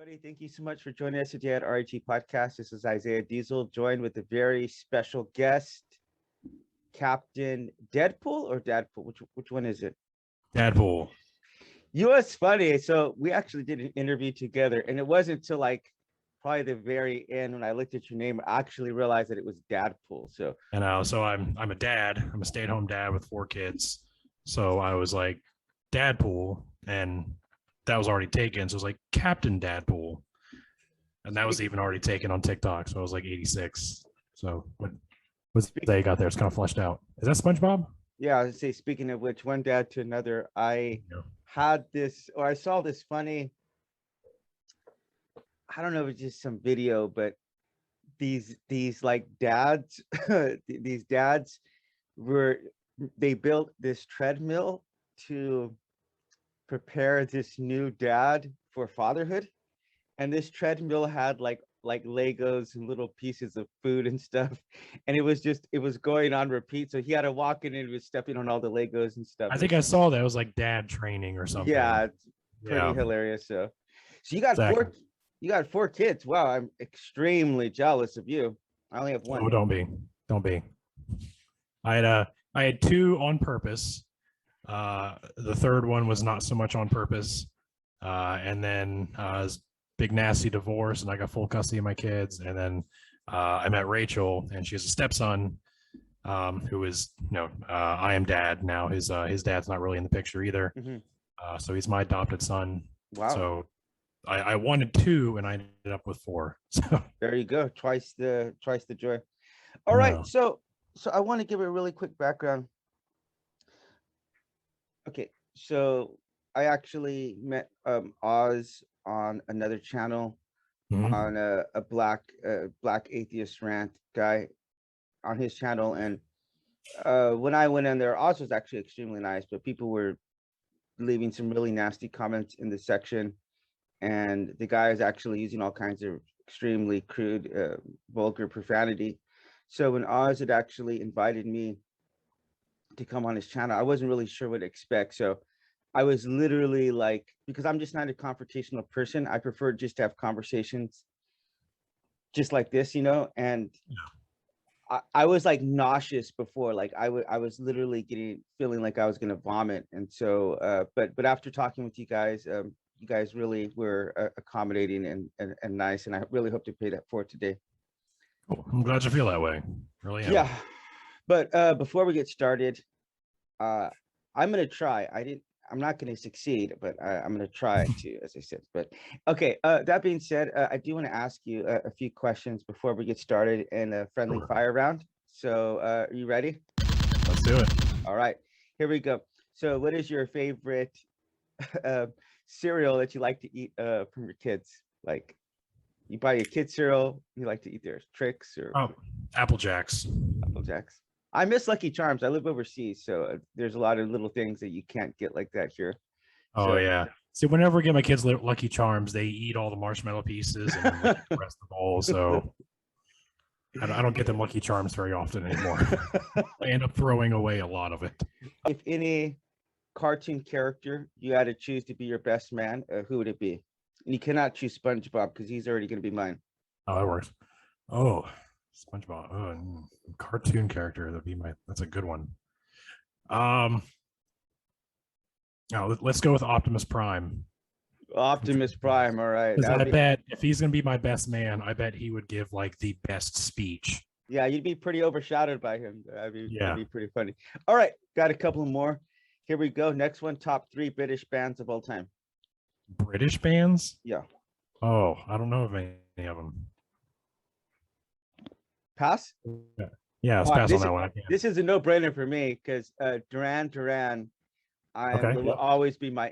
everybody. Thank you so much for joining us today at RIG Podcast. This is Isaiah Diesel, joined with a very special guest, Captain Deadpool or Dadpool. Which one is it? Dadpool. You know what's funny? So we actually did an interview together, and it wasn't until like probably the very end when I looked at your name, I actually realized that it was Dadpool. So So I'm a dad. I'm a stay-at-home dad with 4 kids. So I was like Dadpool, and that was already taken. So it was like Captain Dadpool, and that was even already taken on TikTok. So I was like 86. So what's that you got there? It's kind of fleshed out. Is that SpongeBob? yeah, I was gonna say, speaking of which, one dad to another, I had this, or I saw this funny, I don't know if it's just some video, but these like dads, these dads they built this treadmill to prepare this new dad for fatherhood, and this treadmill had like Legos and little pieces of food and stuff, and it was going on repeat. So he had to walk in and he was stepping on all the Legos and stuff. I think I saw that. It was like dad training or something. Yeah, it's pretty hilarious. So you got exactly. you got 4 kids. Wow, I'm extremely jealous of you. I only have 1. Oh, don't be. I had 2 on purpose. The third one was not so much on purpose. And then big nasty divorce, and I got full custody of my kids. And then I met Rachel, and she has a stepson who is, I am dad now. His dad's not really in the picture either. So he's my adopted son. Wow. So I wanted 2, and I ended up with 4. So there you go, twice the joy. All right, so I want to give a really quick background. Okay, so I actually met Oz on another channel, on a black atheist rant guy on his channel, and when I went in there, Oz was actually extremely nice, but people were leaving some really nasty comments in the section, and the guy is actually using all kinds of extremely crude, vulgar profanity. So when Oz had actually invited me to come on his channel, I wasn't really sure what to expect. So I was literally like, because I'm just not a confrontational person, I prefer just to have conversations just like this, and I was like nauseous before, like I was literally feeling like I was going to vomit. And so, but after talking with you guys really were accommodating and nice. And I really hope to pay that forward today. Cool. I'm glad you feel that way. Really am. Yeah. But before we get started, I'm going to try. I'm not going to succeed, but I'm going to try to, as I said. But okay, that being said, I do want to ask you a few questions before we get started in a friendly fire round. So are you ready? Let's do it. All right, here we go. So what is your favorite cereal that you like to eat from your kids? Like, you buy your kids cereal, you like to eat their Trix or Apple Jacks. Apple Jacks. I miss Lucky Charms. I live overseas, so there's a lot of little things that you can't get like that here. Oh, yeah. See, whenever I get my kids Lucky Charms, they eat all the marshmallow pieces and the rest of the bowl. So I don't get them Lucky Charms very often anymore. I end up throwing away a lot of it. If any cartoon character you had to choose to be your best man, who would it be? And you cannot choose SpongeBob because he's already going to be mine. Oh, that works. Oh, SpongeBob. Oh, cartoon character. That's a good one. Let's go with Optimus Prime. Optimus Prime. All right. I bet if he's going to be my best man, I bet he would give like the best speech. Yeah, you'd be pretty overshadowed by him. That'd be pretty funny. All right, got a couple more. Here we go. Next one, top 3 British bands of all time. British bands? Yeah. Oh, I don't know of any of them. Pass? Yeah, let's pass on that one. This is a no-brainer for me because Duran Duran, will always be my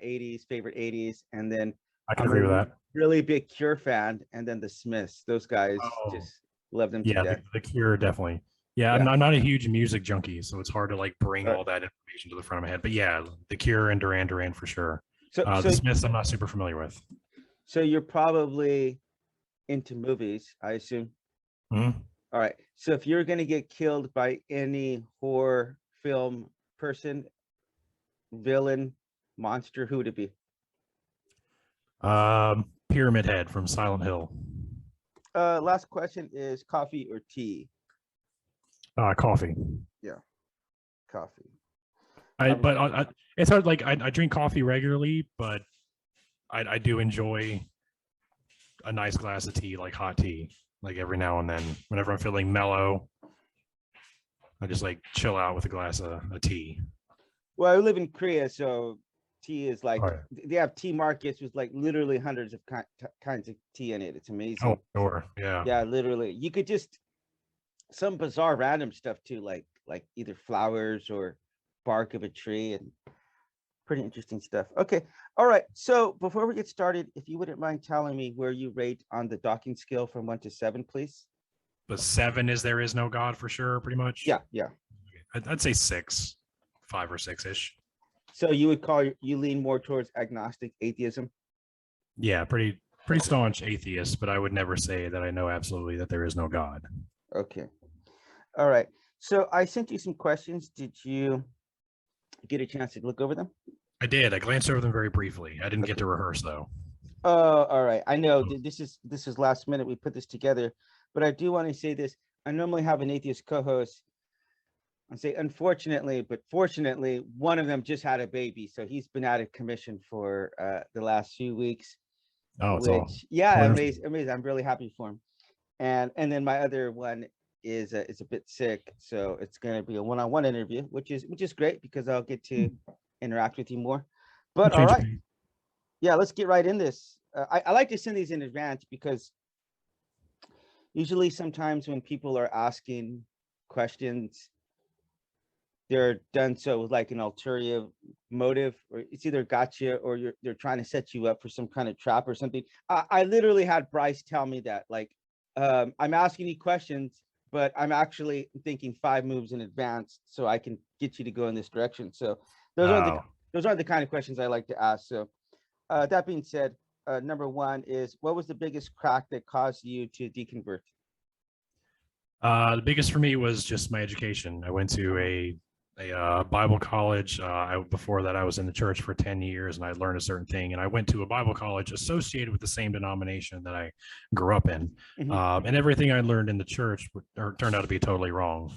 favorite 80s. And then I can agree with that. Really big Cure fan, and then the Smiths. Those guys just love them to death. The Cure, definitely. Yeah, I'm not a huge music junkie, so it's hard to like bring all that information to the front of my head. But yeah, the Cure and Duran Duran for sure. So the Smiths I'm not super familiar with. So you're probably into movies, I assume. Mm-hmm. All right. So if you're going to get killed by any horror film person, villain, monster, who would it be? Pyramid Head from Silent Hill. Last question is coffee or tea? Coffee. Yeah, coffee. It's hard. Like I drink coffee regularly, but I do enjoy a nice glass of tea, like hot tea, like every now and then. Whenever I'm feeling mellow, I just like chill out with a glass of tea. Well, I live in Korea, so tea is like, Oh, yeah. they have tea markets with like literally hundreds of kinds of tea in it. It's amazing. Oh, sure. Yeah. Yeah, literally. You could just some bizarre random stuff too, like either flowers or bark of a tree, and pretty interesting stuff. Okay. All right. So before we get started, if you wouldn't mind telling me where you rate on the docking scale from 1 to 7, please. But 7 is there is no God for sure, pretty much. Yeah, yeah. I'd say 6, 5 or 6-ish. So you would call you lean more towards agnostic atheism? Yeah, pretty staunch atheist, but I would never say that I know absolutely that there is no God. Okay. All right. So I sent you some questions. Did you get a chance to look over them? I did. I glanced over them very briefly. I didn't get to rehearse though. Oh, all right. I know this is last minute. We put this together, but I do want to say this. I normally have an atheist co-host. I say unfortunately, but fortunately, one of them just had a baby, so he's been out of commission for the last few weeks. Oh, it's all. Yeah, amazing. I'm really happy for him. And then my other one is a bit sick, so it's going to be a one-on-one interview, which is great because I'll get to interact with you more. But all right, yeah, let's get right in this. I like to send these in advance because usually sometimes when people are asking questions, they're done so with like an ulterior motive, or it's either gotcha or they're trying to set you up for some kind of trap or something. I literally had Bryce tell me that, like, I'm asking you questions, but I'm actually thinking 5 moves in advance so I can get you to go in this direction. So those are the kind of questions I like to ask. So that being said, number 1 is, what was the biggest crack that caused you to deconvert? The biggest for me was just my education. I went to a Bible college. Before that, I was in the church for 10 years and I learned a certain thing. And I went to a Bible college associated with the same denomination that I grew up in. And everything I learned in the church turned out to be totally wrong.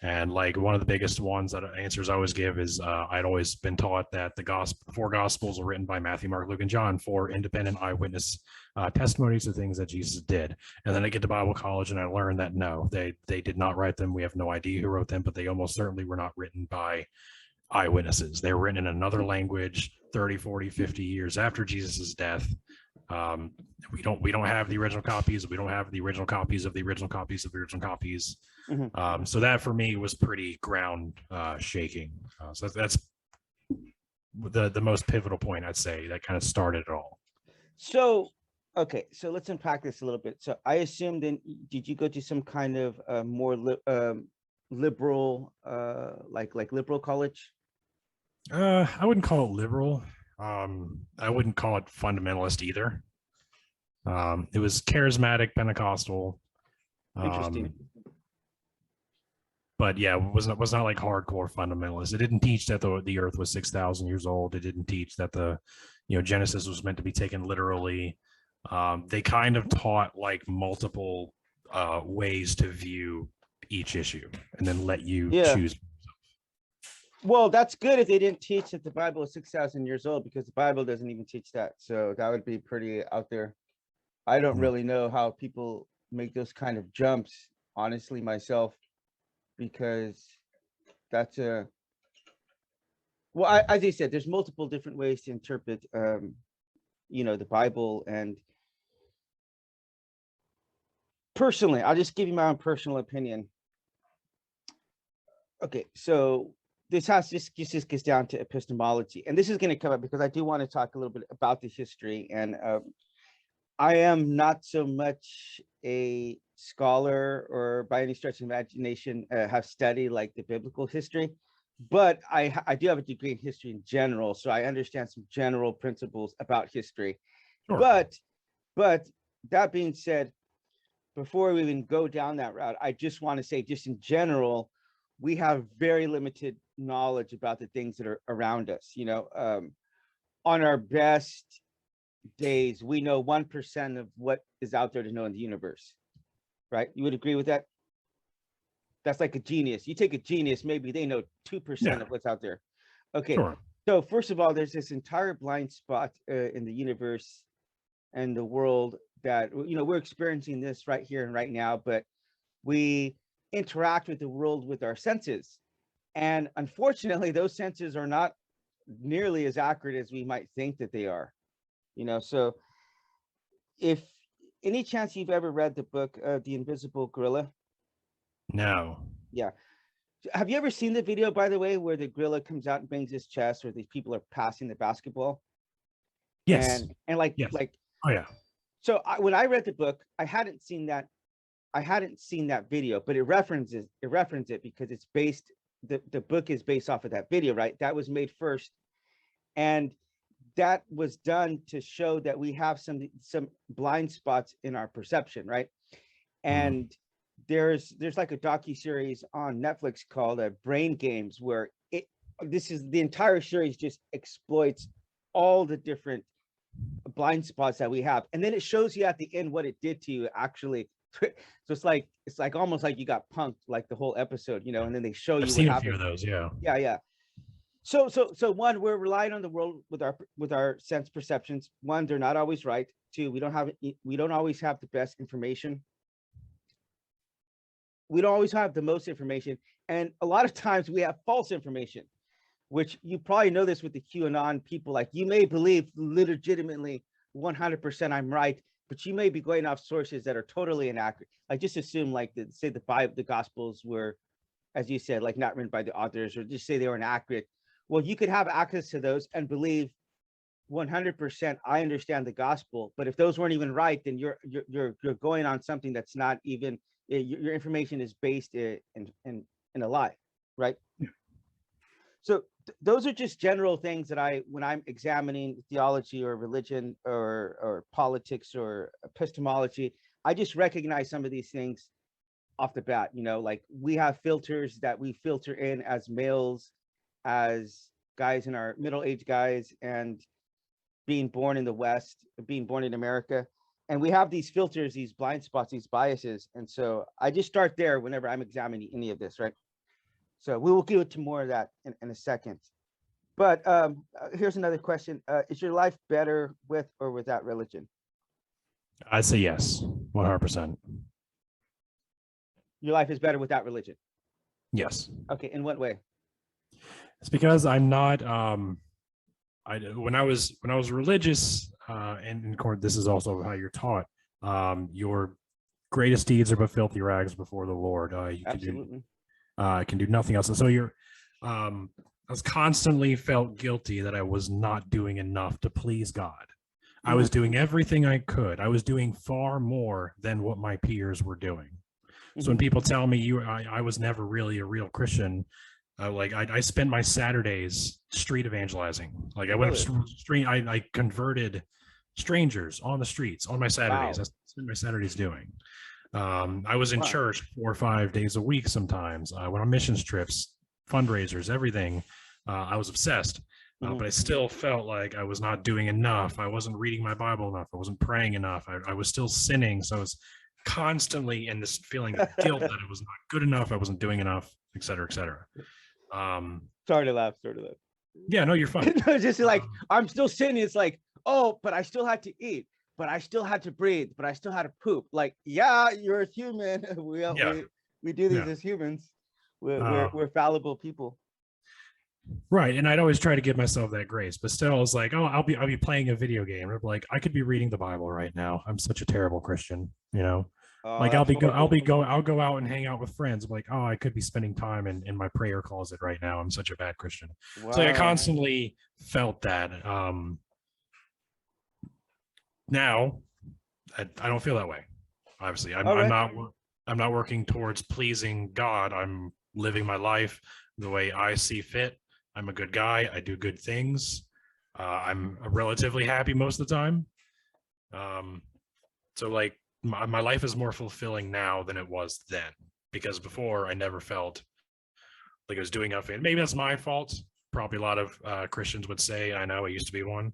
And like one of the biggest ones that answers I always give is I'd always been taught that the 4 gospels were written by Matthew, Mark, Luke, and John, 4 independent eyewitness testimonies of things that Jesus did. And then I get to Bible college and I learned that no, they did not write them. We have no idea who wrote them, but they almost certainly were not written by eyewitnesses. They were written in another language 30, 40, 50 years after Jesus's death. We don't have the original copies. We don't have the original copies of the original copies of the original copies. So that for me was pretty ground shaking. So that's the most pivotal point, I'd say, that kind of started it all. So, okay, so let's unpack this a little bit. So I assume then, did you go to some kind of more liberal, like liberal college? I wouldn't call it liberal. I wouldn't call it fundamentalist either. It was charismatic Pentecostal. Interesting. But yeah, it was not like hardcore fundamentalist. It didn't teach that the earth was 6,000 years old. It didn't teach that the Genesis was meant to be taken literally. They kind of taught like multiple ways to view each issue and then let you choose. Well, that's good if they didn't teach that the Bible is 6,000 years old, because the Bible doesn't even teach that. So that would be pretty out there. I don't really know how people make those kind of jumps, honestly, myself, because that's as I said, there's multiple different ways to interpret, the Bible. And personally, I'll just give you my own personal opinion. Okay, so this just gets down to epistemology, and this is going to come up because I do want to talk a little bit about the history. And I am not so much a scholar or by any stretch of imagination have studied like the biblical history, but I do have a degree in history in general, so I understand some general principles about history. Sure. But that being said, before we even go down that route, I just want to say, just in general, we have very limited knowledge about the things that are around us. On our best, days, we know 1% of what is out there to know in the universe, right? You would agree with that? That's like a genius. You take a genius, maybe they know 2% of what's out there. Okay, Sure. so first of all, there's this entire blind spot in the universe and the world that, you know, we're experiencing this right here and right now, but we interact with the world with our senses. And unfortunately, those senses are not nearly as accurate as we might think that they are. You know, so if any chance you've ever read the book, The Invisible Gorilla? No. Yeah. Have you ever seen the video, by the way, where the gorilla comes out and bangs his chest, or these people are passing the basketball? Yes. And like, Yes. like, Oh yeah. so when I read the book, I hadn't seen that video, but it references it because it's based, the book is based off of that video, right? That was made first. And that was done to show that we have some blind spots in our perception, right? And there's like a docu-series on Netflix called Brain Games, where the entire series just exploits all the different blind spots that we have, and then it shows you at the end what it did to you actually. So it's like almost like you got punked like the whole episode, you know, and then they show you I've seen what a few happened. of those. Yeah. Yeah. So one, we're relying on the world with our sense perceptions. One, they're not always right. Two, we don't always have the best information. We don't always have the most information, and a lot of times we have false information, which you probably know this with the QAnon people. Like, you may believe legitimately 100% I'm right, but you may be going off sources that are totally inaccurate. Like, just assume like say the Bible, the Gospels were, as you said, like not written by the authors, or just say they were inaccurate. Well, you could have access to those and believe 100% I understand the gospel, but if those weren't even right, then you're going on something that's not even, your information is based in a lie, right? Yeah. So those are just general things that when I'm examining theology or religion or politics or epistemology, I just recognize some of these things off the bat. You know, like, we have filters that we filter in as males, as guys in our middle-aged guys, and being born in the West, being born in America. And we have these filters, these blind spots, these biases. And so I just start there whenever I'm examining any of this, right? So we will get to more of that in a second. But here's another question. Is your life better with or without religion? I'd say yes, 100%. Your life is better without religion? Yes. Okay, in what way? It's because I'm not, when I was religious, and in court, this is also how you're taught. Your greatest deeds are but filthy rags before the Lord. You Absolutely. can do nothing else. And so I was constantly felt guilty that I was not doing enough to please God. I was doing everything I could. I was doing far more than what my peers were doing. So when people tell me I was never really a real Christian, I spent my Saturdays street evangelizing. Like, I went up street, I converted strangers on the streets on my Saturdays. Wow. I spent my Saturdays doing. I was in church 4 or 5 days a week sometimes. I went on missions trips, fundraisers, everything. I was obsessed, but I still felt like I was not doing enough. I wasn't reading my Bible enough. I wasn't praying enough. I was still sinning. So I was constantly in this feeling of guilt that I was not good enough. I wasn't doing enough, et cetera, et cetera. Sorry to laugh. Yeah, no, you're fine. Just like, I'm still sinning. It's like, oh, but I still had to eat, but I still had to breathe, but I still had to poop. Like, yeah, you're a human. We do these as humans. We're fallible people. Right. And I'd always try to give myself that grace, but still I was like, oh, I'll be playing a video game. I'm like, I could be reading the Bible right now. I'm such a terrible Christian, you know? Like, I'll go out and hang out with friends. I'm like, oh, I could be spending time in my prayer closet right now. I'm such a bad Christian. Wow. So I constantly felt that. Now I don't feel that way. Obviously, I'm not working towards pleasing God. I'm living my life the way I see fit. I'm a good guy. I do good things. I'm relatively happy most of the time. So like, my life is more fulfilling now than it was then, because before I never felt like I was doing enough. And maybe that's my fault. Probably a lot of Christians would say, I know, I used to be one.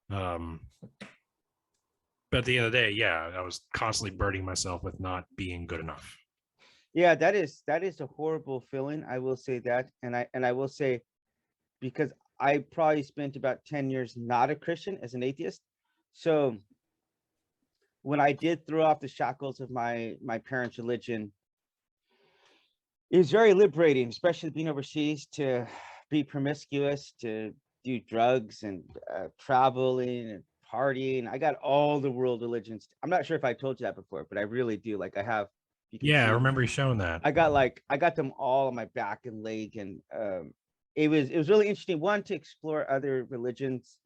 Um, but at the end of the day, yeah, I was constantly burdening myself with not being good enough. Yeah, that is a horrible feeling. I will say that, and I will say, because I probably spent about 10 years not a Christian as an atheist. So when I did throw off the shackles of my parents' religion, it was very liberating, especially being overseas, to be promiscuous, to do drugs and traveling and partying. I got all the world religions. I'm not sure if I told you that before, but I really do. Like, I have, you can Yeah, I see, remember you showing that. I got them all on my back and leg, and it was really interesting. One, to explore other religions,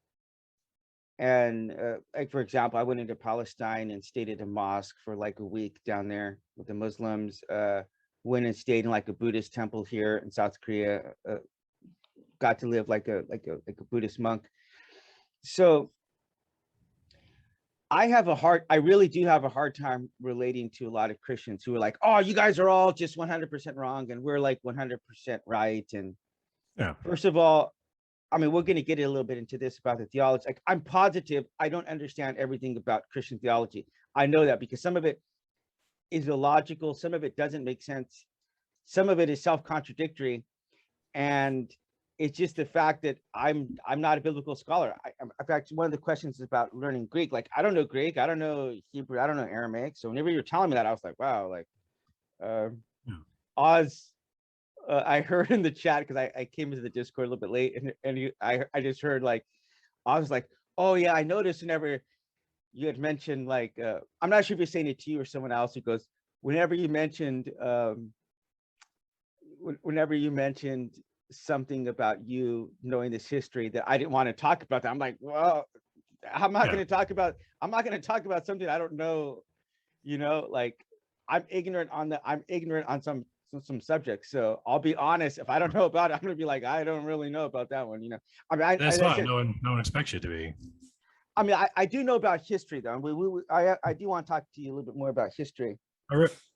and like, for example, I went into Palestine and stayed at a mosque for like a week down there with the Muslims. Went and stayed in like a Buddhist temple here in South Korea. Got to live like a Buddhist monk. So I really do have a hard time relating to a lot of Christians who are like, oh, you guys are all just 100% wrong and we're like 100% right. And Yeah. first of all, I mean, we're going to get a little bit into this about the theology. Like, I'm positive I don't understand everything about Christian theology. I know that because some of it is illogical, some of it doesn't make sense, some of it is self-contradictory, and it's just the fact that I'm not a biblical scholar. In fact, one of the questions is about learning Greek. Like, I don't know Greek, I don't know Hebrew, I don't know Aramaic. So whenever you're telling me that, I was like, wow, like Yeah. Oz. I heard in the chat, because I came into the Discord a little bit late, and I just heard, like, I was like, oh yeah, I noticed whenever you had mentioned, like, I'm not sure if you're saying it to you or someone else, who goes, whenever you mentioned whenever you mentioned something about you knowing this history, that I didn't want to talk about that. I'm like, well, I'm not going to talk about something I don't know, like, I'm ignorant on some subjects. So I'll be honest, if I don't know about it, I'm going to be like, I don't really know about that one. I mean, That's as I fine. said, No one expects you to be. I mean, I do know about history, though. I do want to talk to you a little bit more about history.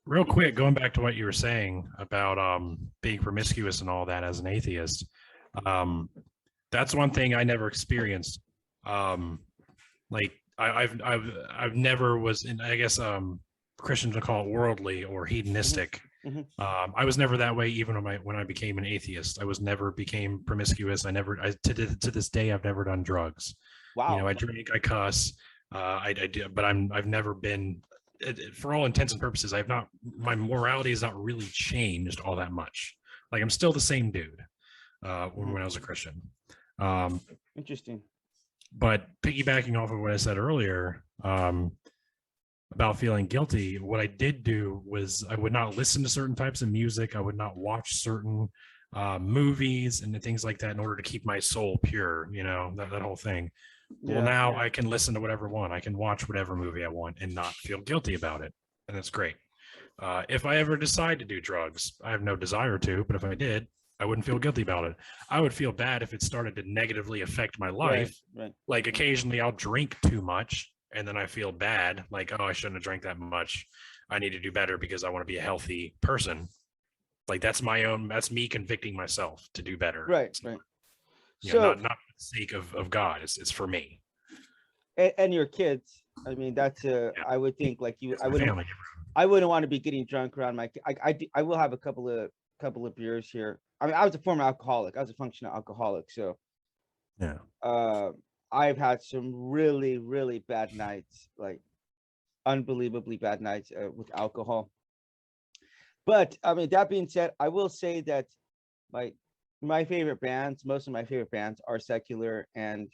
Real quick, going back to what you were saying about being promiscuous and all that as an atheist, um, that's one thing I never experienced. Like I've never was in, I guess Christians would call it worldly or hedonistic. Mm-hmm. I was never that way even when I became an atheist. I was never became promiscuous. To this day I've never done drugs. Wow. I drink, I cuss, I do, but I've never been, for all intents and purposes, my morality has not really changed all that much. Like, I'm still the same dude when I was a Christian. Interesting. But piggybacking off of what I said earlier about feeling guilty, what I did do was I would not listen to certain types of music. I would not watch certain movies and things like that in order to keep my soul pure, that whole thing. Well, now I can listen to whatever I want. I can watch whatever movie I want and not feel guilty about it. And that's great. If I ever decide to do drugs, I have no desire to, but if I did, I wouldn't feel guilty about it. I would feel bad if it started to negatively affect my life. Right. Like, occasionally I'll drink too much and then I feel bad. Like, oh, I shouldn't have drank that much. I need to do better because I want to be a healthy person. Like, that's me convicting myself to do better. Right. So not for the sake of God. It's for me. And your kids. I mean, that's I would think, like, I wouldn't want to be getting drunk around my. I will have a couple of beers here. I mean, I was a former alcoholic. I was a functional alcoholic. So yeah. I've had some really, really bad nights, like unbelievably bad nights with alcohol. But I mean, that being said, I will say that my favorite bands, most of my favorite bands, are secular. And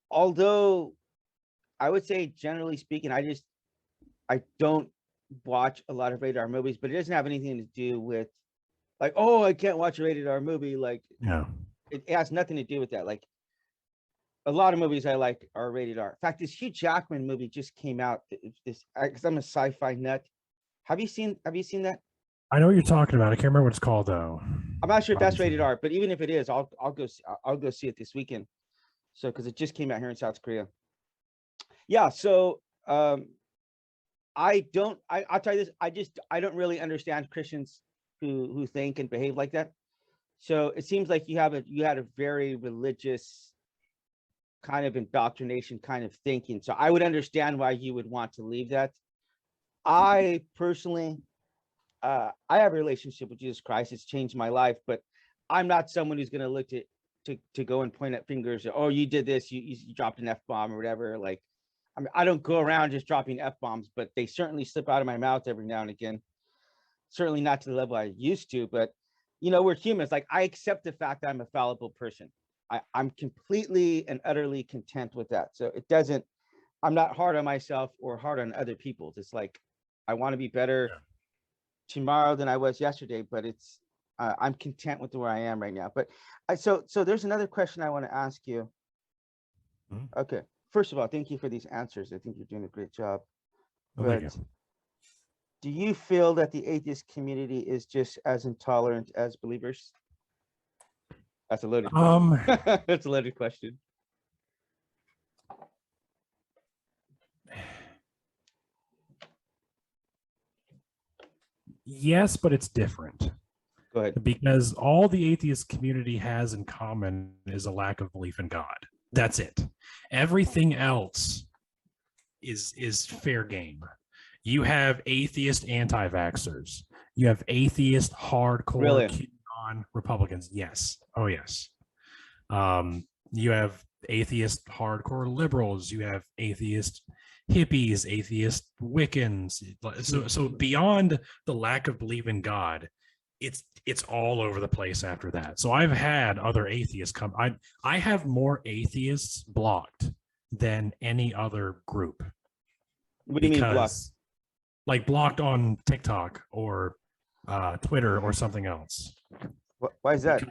although I would say, generally speaking, I don't watch a lot of rated R movies, but it doesn't have anything to do with, like, oh, I can't watch a rated R movie. Like, it has nothing to do with that. Like, a lot of movies I like are rated R. In fact, this Hugh Jackman movie just came out. Because I'm a sci-fi nut. Have you seen that? I know what you're talking about. I can't remember what it's called, though. I'm not sure if that's rated R, but even if it is, I'll go see it this weekend. So, because it just came out here in South Korea. Yeah. So I'll tell you this. I don't really understand Christians who think and behave like that. So it seems like you had a very religious kind of indoctrination kind of thinking. So I would understand why you would want to leave that. I personally, I have a relationship with Jesus Christ. It's changed my life, but I'm not someone who's going to look to go and point at fingers. Oh, you did this. You dropped an F-bomb or whatever. Like, I mean, I don't go around just dropping F-bombs, but they certainly slip out of my mouth every now and again. Certainly not to the level I used to, but we're humans. Like, I accept the fact that I'm a fallible person. I'm completely and utterly content with that. So it doesn't, I'm not hard on myself or hard on other people. It's like, I want to be better tomorrow than I was yesterday, but it's, I'm content with where I am right now. But so there's another question I want to ask you. Okay. First of all, thank you for these answers. I think you're doing a great job. Oh, thank you. Do you feel that the atheist community is just as intolerant as believers? That's a loaded question. That's a loaded question. Yes, but it's different. Go ahead. Because all the atheist community has in common is a lack of belief in God. That's it. Everything else is fair game. You have atheist anti-vaxxers. You have atheist hardcore QAnon Republicans. Yes. Oh, yes. You have atheist hardcore liberals. You have atheist hippies, atheist Wiccans. So beyond the lack of belief in God, it's all over the place after that. So I've had other atheists come. I have more atheists blocked than any other group. What do you mean blocked? Like blocked on TikTok or Twitter or something else. Why is that?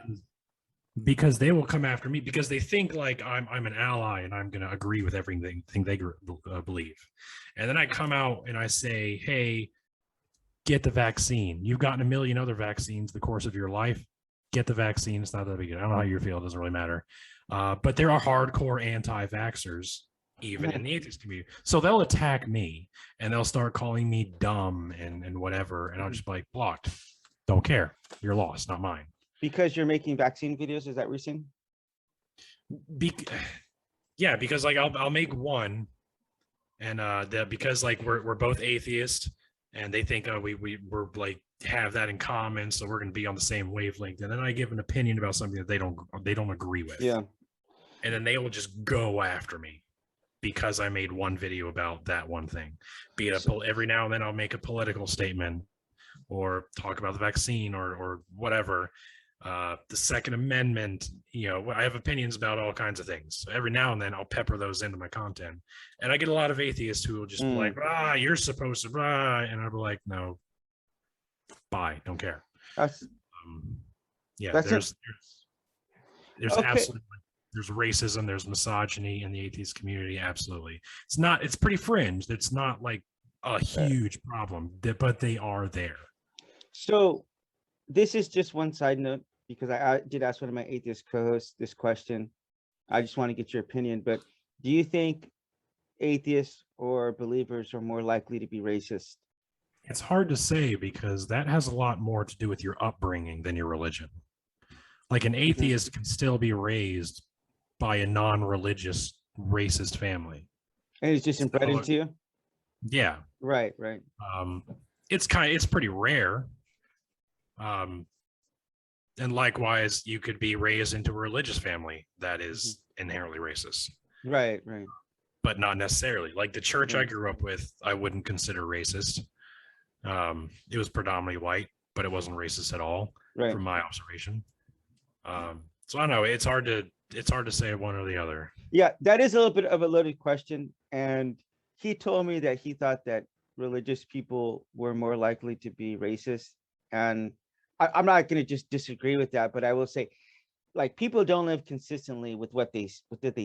Because they will come after me because they think like I'm an ally and I'm going to agree with everything they believe. And then I come out and I say, hey, get the vaccine. You've gotten a million other vaccines the course of your life. Get the vaccine. It's not that big. I don't know how you feel. It doesn't really matter. But there are hardcore anti-vaxxers even in the atheist community. So they'll attack me and they'll start calling me dumb and whatever. And I'll just be like, blocked. Don't care. You're lost, not mine. Because you're making vaccine videos, is that what you're saying? Yeah, because like I'll make one, and because like we're both atheists, and they think we're like have that in common, so we're gonna be on the same wavelength. And then I give an opinion about something that they don't agree with. Yeah, and then they will just go after me because I made one video about that one thing. Be it every now and then I'll make a political statement or talk about the vaccine or whatever. The Second Amendment, I have opinions about all kinds of things. So every now and then I'll pepper those into my content. And I get a lot of atheists who will just be like, you're supposed to, and I'll be like, no, bye, don't care. That's there's okay. Absolutely, there's racism, there's misogyny in the atheist community. Absolutely. It's pretty fringe. It's not like a huge problem, but they are there. So this is just one side note, because I did ask one of my atheist co-hosts this question. I just want to get your opinion, but do you think atheists or believers are more likely to be racist? It's hard to say because that has a lot more to do with your upbringing than your religion. Like an atheist can still be raised by a non-religious racist family. And it's just inbred into you? Yeah. Right. It's pretty rare. And likewise, you could be raised into a religious family that is inherently racist. Right. But not necessarily. Like the church I grew up with, I wouldn't consider racist. It was predominantly white, but it wasn't racist at all from my observation. So I don't know. It's hard to say one or the other. Yeah, that is a little bit of a loaded question. And he told me that he thought that religious people were more likely to be racist. And I'm not going to just disagree with that, but I will say, like, people don't live consistently with what they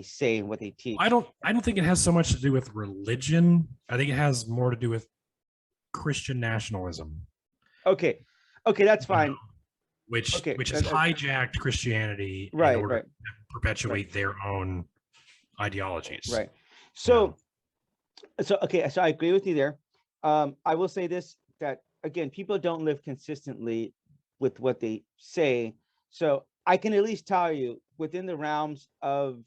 say and what they teach. I don't think it has so much to do with religion. I think it has more to do with Christian nationalism. Okay, that's fine. Which has hijacked Christianity in order to perpetuate their own ideologies. Right. So I agree with you there. I will say this, that again, people don't live consistently with what they say. So I can at least tell you, within the realms of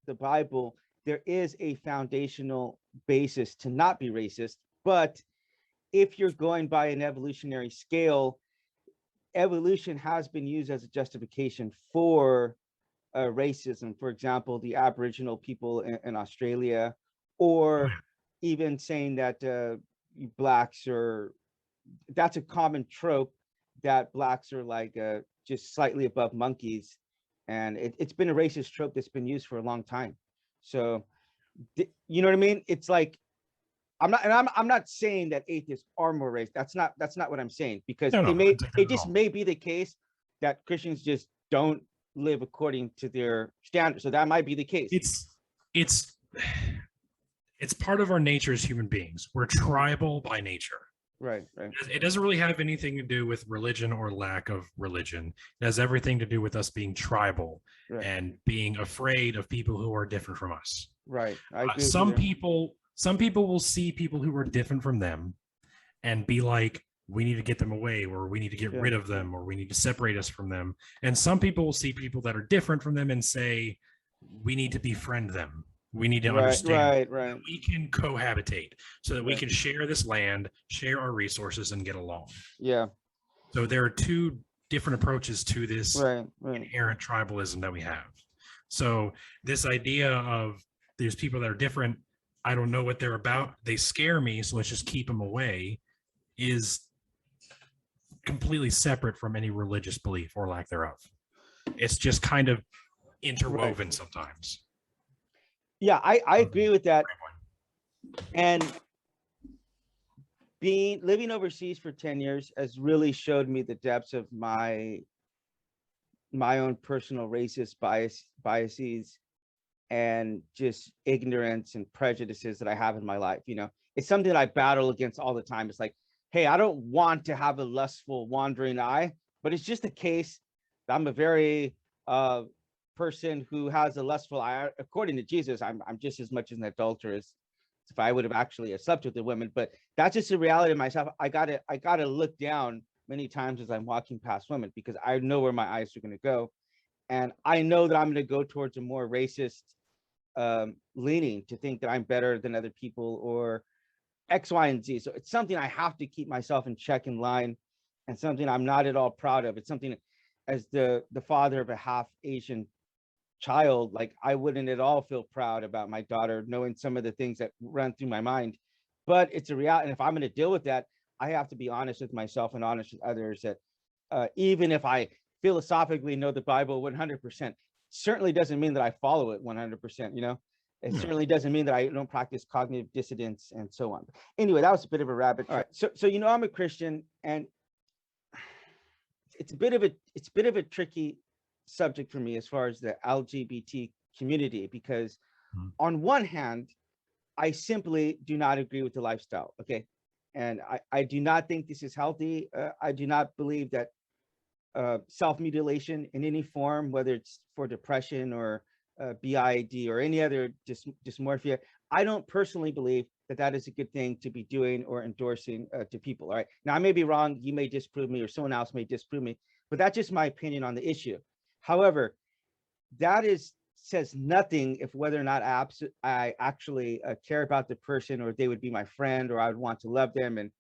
the Bible, there is a foundational basis to not be racist. But if you're going by an evolutionary scale, evolution has been used as a justification for racism. For example, the Aboriginal people in Australia, Oh, or yeah. even saying that blacks are, that's a common trope, that blacks are like just slightly above monkeys. And it's been a racist trope that's been used for a long time. So, you know what I mean? It's like, I'm not saying that atheists are more racist. That's not what I'm saying, because No, no, not it at just all. may be the case that Christians just don't live according to their standards. So that might be the case. It's it's part of our nature as human beings. We're tribal by nature. Right, right, It doesn't really have anything to do with religion or lack of religion. It has everything to do with us being tribal right, and being afraid of people who are different from us. right. I agree with you Some there. people, some people will see people who are different from them and be like, we need to get them away, or we need to get Yeah, rid of them, or we need to separate us from them. And some people will see people that are different from them and say, we need to befriend them. We need to right, understand right, that right, we can cohabitate so that we right. can share this land, share our resources, and get along. Yeah, So there are two different approaches to this right, right. inherent tribalism that we have. So this idea of there's people that are different, I don't know what they're about, they scare me, so let's just keep them away, is completely separate from any religious belief or lack thereof. It's just kind of Right. interwoven sometimes. Yeah, I agree with that. And living overseas for 10 years has really showed me the depths of my own personal racist biases and just ignorance and prejudices that I have in my life. You know, it's something that I battle against all the time. It's like, hey, I don't want to have a lustful wandering eye, but it's just a case that I'm a very person who has a lustful eye. According to Jesus, I'm just as much an adulteress if I would have actually slept with the women. But that's just the reality of myself. I gotta look down many times as I'm walking past women, because I know where my eyes are going to go, and I know that I'm going to go towards a more racist leaning, to think that I'm better than other people or X, Y, and Z. So it's something I have to keep myself in check, in line, and something I'm not at all proud of. It's something, as the father of a half Asian child, like I wouldn't at all feel proud about my daughter knowing some of the things that run through my mind. But it's a reality. And if I'm going to deal with that, I have to be honest with myself and honest with others, that even if I philosophically know the Bible 100%, certainly doesn't mean that I follow it 100%. You know, it certainly doesn't mean that I don't practice cognitive dissonance and so on. Anyway, that was a bit of a rabbit trail. All right, so you know, I'm a Christian, and it's a bit of a tricky subject for me as far as the LGBT community, because on one hand, I simply do not agree with the lifestyle. Okay. And I do not think this is healthy. I do not believe that self-mutilation in any form, whether it's for depression or BID or any other dysmorphia, I don't personally believe that that is a good thing to be doing or endorsing to people. All right. Now, I may be wrong. You may disprove me, or someone else may disprove me, but that's just my opinion on the issue. However, that says nothing if whether or not I actually care about the person, or they would be my friend, or I would want to love them. And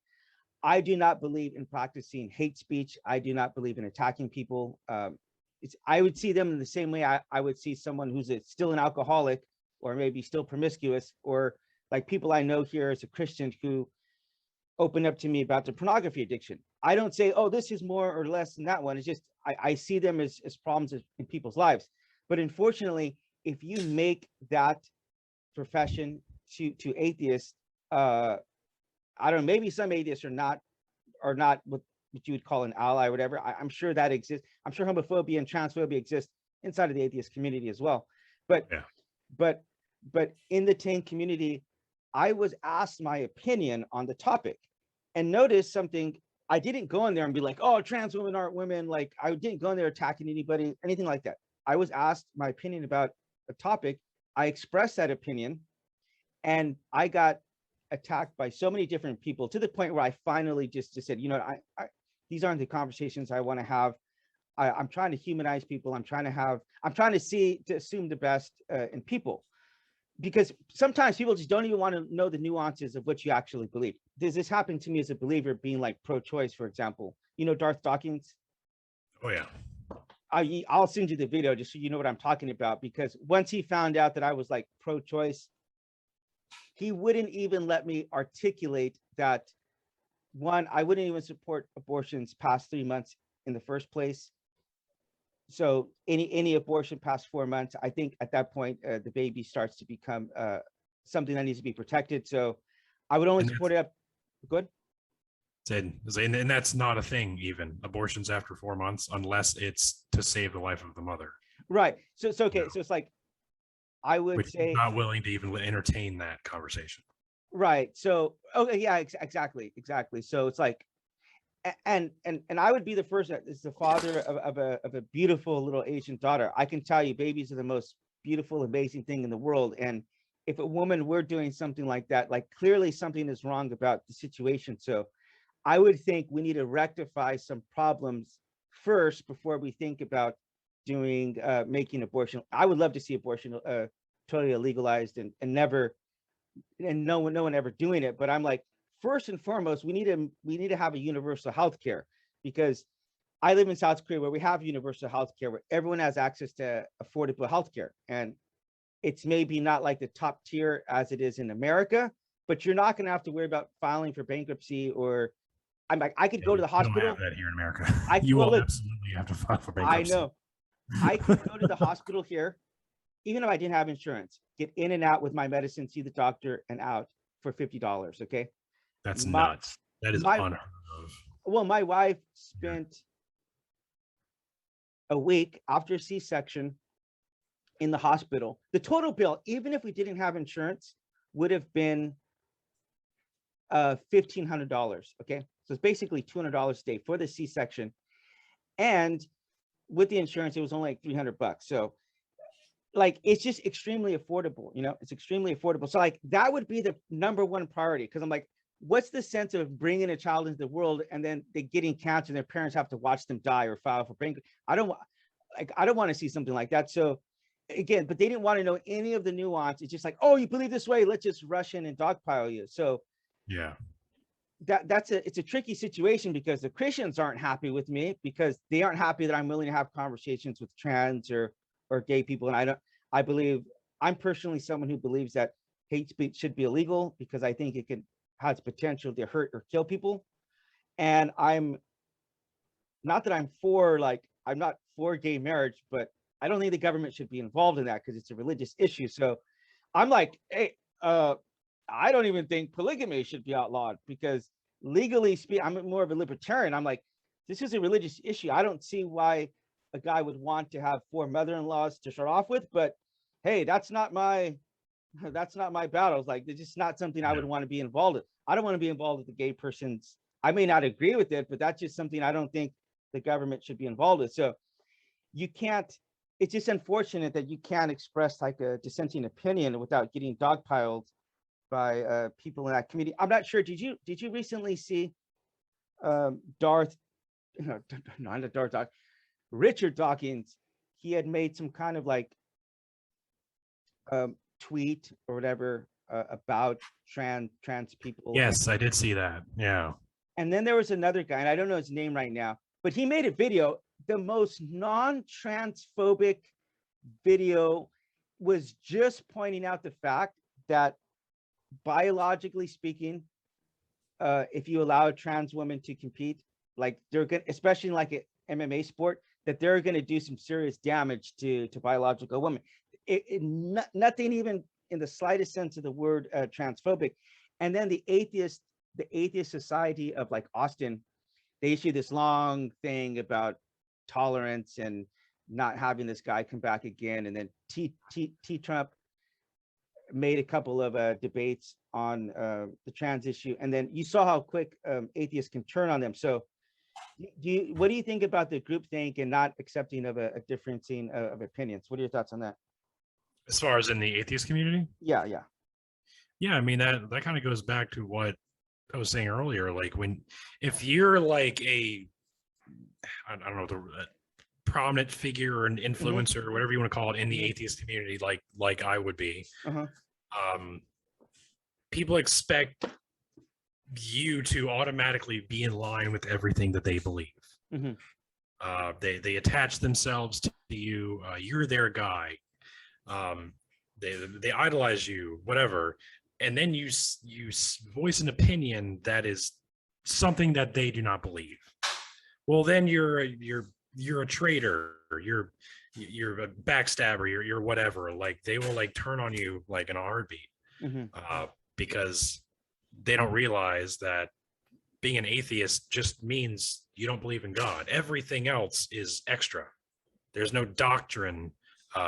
I do not believe in practicing hate speech. I do not believe in attacking people. I would see them in the same way I would see someone who's still an alcoholic, or maybe still promiscuous, or like people I know here as a Christian who open up to me about their pornography addiction. I don't say, oh, this is more or less than that one. It's just I see them as problems in people's lives. But unfortunately, if you make that profession to atheists, I don't know, maybe some atheists are not what you would call an ally or whatever. I'm sure that exists. I'm sure homophobia and transphobia exist inside of the atheist community as well. But Yeah. but in the teen community, I was asked my opinion on the topic, and notice something. I didn't go in there and be like, oh, trans women aren't women. Like, I didn't go in there attacking anybody, anything like that. I was asked my opinion about a topic. I expressed that opinion, and I got attacked by so many different people, to the point where I finally just said, you know, I these aren't the conversations I want to have. I'm trying to humanize people. I'm trying to assume the best in people, because sometimes people just don't even want to know the nuances of what you actually believe. This happened to me as a believer, being like pro-choice, for example. You know, Darth Dawkins? Oh yeah. I'll send you the video just so you know what I'm talking about, because once he found out that I was like pro-choice, he wouldn't even let me articulate that. One, I wouldn't even support abortions past 3 months in the first place. So any abortion past 4 months, I think at that point the baby starts to become something that needs to be protected. So I would only support it up. Good. And that's not a thing, even abortions after 4 months, unless it's to save the life of the mother. Right. So okay. So it's like, I would Which say, not willing to even entertain that conversation. right. So okay, yeah, exactly. So it's like, and I would be the first, as the father of a beautiful little Asian daughter. I can tell you, babies are the most beautiful, amazing thing in the world. And if a woman were doing something like that, like clearly something is wrong about the situation. So I would think we need to rectify some problems first before we think about doing making abortion. I would love to see abortion totally legalized and never, and no one ever doing it. But I'm like, first and foremost, we need to have a universal health care, because I live in South Korea where we have universal health care, where everyone has access to affordable health care. And it's maybe not like the top tier as it is in America, but you're not going to have to worry about filing for bankruptcy. Or I'm like, I could go to the You don't have hospital. that here in America. You will absolutely have to file for bankruptcy. I know. I could go to the hospital here, even if I didn't have insurance, get in and out with my medicine, see the doctor, and out for $50. Okay. That's nuts. That is unheard of. Well, my wife spent a week after C-section in the hospital. The total bill, even if we didn't have insurance, would have been $1,500. Okay. So it's basically $200 a day for the C-section. And with the insurance, it was only like $300. So like, it's just extremely affordable, you know, it's extremely affordable. So like, that would be the number one priority. Cause I'm like, what's the sense of bringing a child into the world and then they getting cancer and their parents have to watch them die or file for bankruptcy? I don't want to see something like that. So again, but they didn't want to know any of the nuance. It's just like, oh, you believe this way, let's just rush in and dogpile you. So yeah, it's a tricky situation, because the Christians aren't happy with me, because they aren't happy that I'm willing to have conversations with trans or gay people. And I'm personally someone who believes that hate speech should be illegal, because I think it has potential to hurt or kill people. And I'm not for gay marriage, but I don't think the government should be involved in that, because it's a religious issue. So I'm like, hey, I don't even think polygamy should be outlawed, because legally speaking, I'm more of a libertarian. I'm like, this is a religious issue. I don't see why a guy would want to have 4 mother-in-laws to start off with, but hey, that's not my battle. It's like, it's just not something I would want to be involved in. I don't want to be involved with the gay person's. I may not agree with it, but that's just something I don't think the government should be involved with. So you can't, it's just unfortunate that you can't express like a dissenting opinion without getting dogpiled by people in that community. I'm not sure. Did you recently see Richard Dawkins? He had made some kind of like tweet or whatever about trans people. Yes, I did see that. Yeah. And then there was another guy, and I don't know his name right now, but he made a video. The most non-transphobic video, was just pointing out the fact that biologically speaking, if you allow a trans woman to compete, like they're going, especially in like an MMA sport, that they're going to do some serious damage to biological women. Nothing even in the slightest sense of the word transphobic. And then the atheist society of like Austin, they issued this long thing about tolerance and not having this guy come back again. And then T Trump made a couple of debates on the trans issue. And then you saw how quick atheists can turn on them. So what do you think about the groupthink and not accepting of a differencing of opinions? What are your thoughts on that? As far as in the atheist community? Yeah. I mean, that kind of goes back to what I was saying earlier. Like if you're like I don't know, prominent figure or an influencer or whatever you want to call it in the Mhm. atheist community, like I would be, Uh-huh. people expect you to automatically be in line with everything that they believe. Mhm. They attach themselves to you. You're their guy. Um, they idolize you, whatever, and then you voice an opinion that is something that they do not believe. Well, then you're a traitor. You're a backstabber. You're whatever. Like they will like turn on you like in a heartbeat, Mhm. because they don't realize that being an atheist just means you don't believe in God. Everything else is extra. There's no doctrine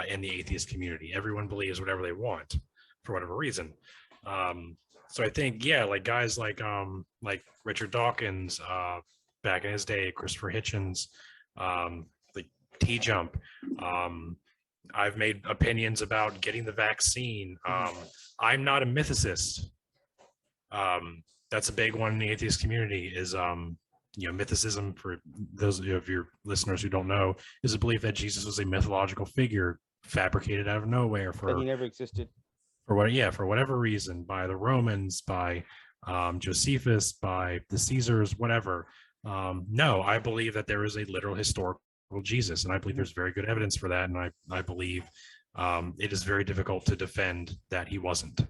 in the atheist community. Everyone believes whatever they want for whatever reason. So I think, yeah, like guys like Richard Dawkins back in his day, Christopher Hitchens, like T Jump. I've made opinions about getting the vaccine. I'm not a mythicist. That's a big one in the atheist community is mythicism, for those of your listeners who don't know, is a belief that Jesus was a mythological figure fabricated out of nowhere That he never existed. for whatever reason, by the Romans, by Josephus, by the Caesars, whatever. No, I believe that there is a literal historical Jesus, and I believe there's very good evidence for that, and I believe it is very difficult to defend that he wasn't.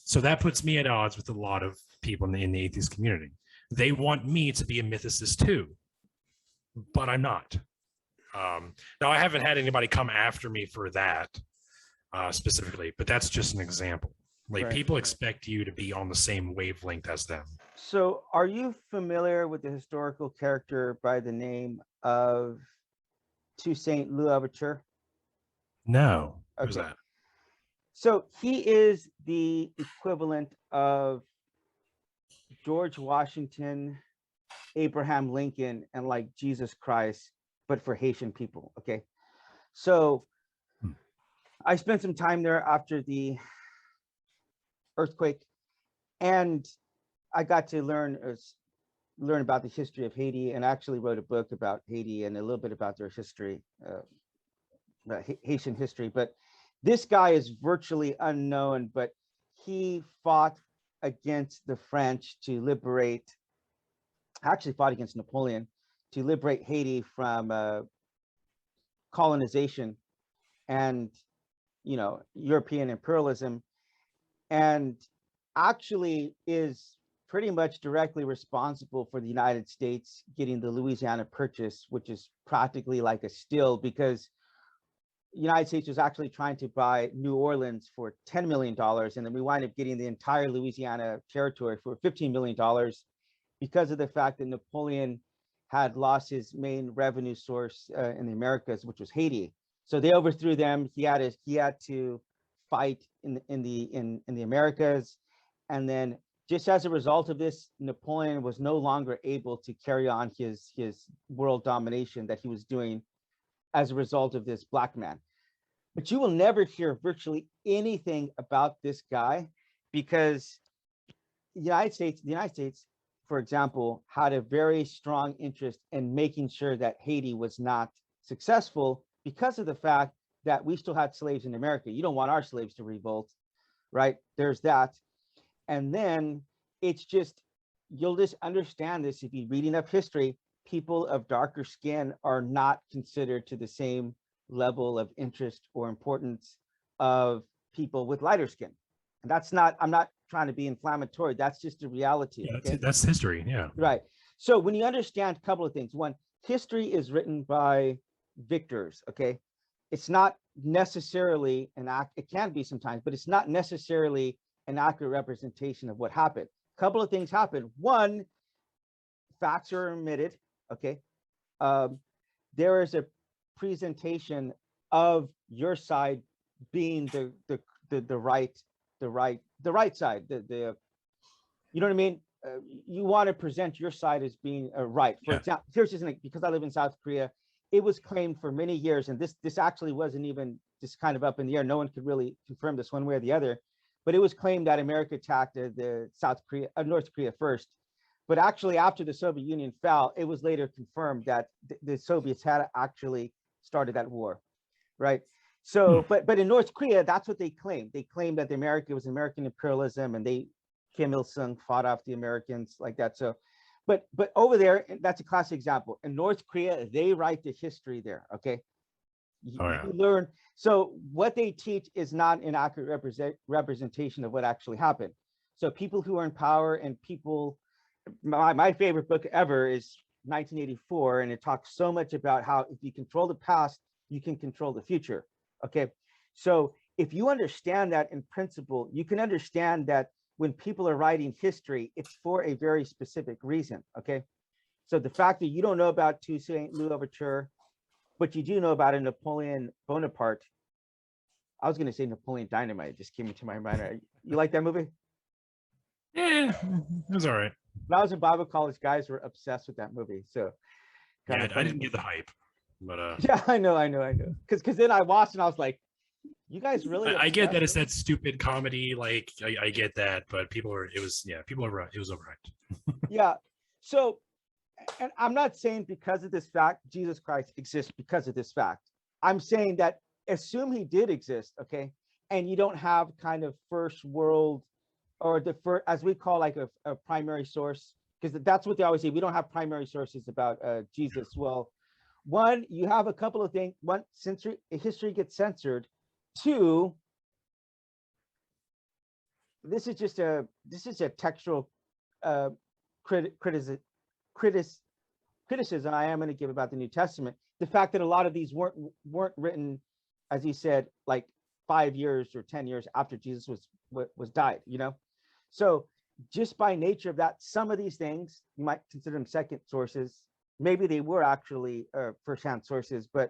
So that puts me at odds with a lot of people in the atheist community. They want me to be a mythicist too, but I'm not. Now, I haven't had anybody come after me for that specifically, but that's just an example. Like, Right. people expect you to be on the same wavelength as them. So, are you familiar with the historical character by the name of Toussaint Louverture? No. Who's Okay. that? So he is the equivalent of George Washington, Abraham Lincoln, and like Jesus Christ, but for Haitian people. Okay. So I spent some time there after the earthquake, and I got to learn about the history of Haiti, and I actually wrote a book about Haiti and a little bit about their history, Haitian history. But this guy is virtually unknown, but he fought against the French to liberate, actually fought against Napoleon to liberate Haiti from colonization and, European imperialism, and actually is pretty much directly responsible for the United States getting the Louisiana Purchase, which is practically like a steal, because the United States was actually trying to buy New Orleans for $10 million. And then we wind up getting the entire Louisiana territory for $15 million because of the fact that Napoleon had lost his main revenue source in the Americas, which was Haiti. So they overthrew them. He had to fight in the Americas. And then just as a result of this, Napoleon was no longer able to carry on his world domination that he was doing as a result of this black man. But you will never hear virtually anything about this guy, because the United States, for example, had a very strong interest in making sure that Haiti was not successful because of the fact that we still had slaves in America. You don't want our slaves to revolt, right? There's that. And then it's just, you'll just understand this if you read enough history. People of darker skin are not considered to the same level of interest or importance of people with lighter skin. And that's not, I'm not trying to be inflammatory. That's just a reality. Yeah, okay? that's history. Yeah. Right. So when you understand a couple of things, one, history is written by victors. Okay. It's not necessarily it can be sometimes, but it's not necessarily an accurate representation of what happened. A couple of things happened. One, facts are omitted. Okay. There is a presentation of your side being the right side. You know what I mean? You want to present your side as being right. For example, here's just because I live in South Korea, it was claimed for many years, and this actually wasn't even just kind of up in the air. No one could really confirm this one way or the other, but it was claimed that America attacked North Korea first, But actually, after the Soviet Union fell, it was later confirmed that the Soviets had actually started that war, right? So, but in North Korea, that's what they claimed. They claimed that it was American imperialism, and Kim Il Sung fought off the Americans like that. So, but over there, that's a classic example. In North Korea, they write the history there. Okay, you learn. So what they teach is not an accurate representation of what actually happened. So people who are in power and people, my favorite book ever is 1984, and it talks so much about how if you control the past, you can control the future. Okay, so if you understand that in principle, you can understand that when people are writing history, it's for a very specific reason. Okay, so the fact that you don't know about Toussaint Louis Overture, but you do know about a Napoleon Bonaparte. I was going to say Napoleon Dynamite. It just came into my mind. You like that movie? Yeah, it was all right. When I was in Bible college, guys were obsessed with that movie. So yeah, I didn't get the hype, but yeah, I know. Because then I watched and I was like, you guys really? I get that it's that stupid comedy. Like I get that, but it was overhyped. Yeah. So, and I'm not saying because of this fact, Jesus Christ exists because of this fact. I'm saying that assume he did exist, okay, and you don't have kind of first world or the first, as we call like a primary source, because that's what they always say. We don't have primary sources about Jesus. Well, one, you have a couple of things. One, history gets censored. Two, this is a textual criticism I am going to give about the New Testament. The fact that a lot of these weren't written, as he said, like 5 years or 10 years after Jesus was died, you know. So just by nature of that, some of these things you might consider them second sources. Maybe they were actually first-hand sources, but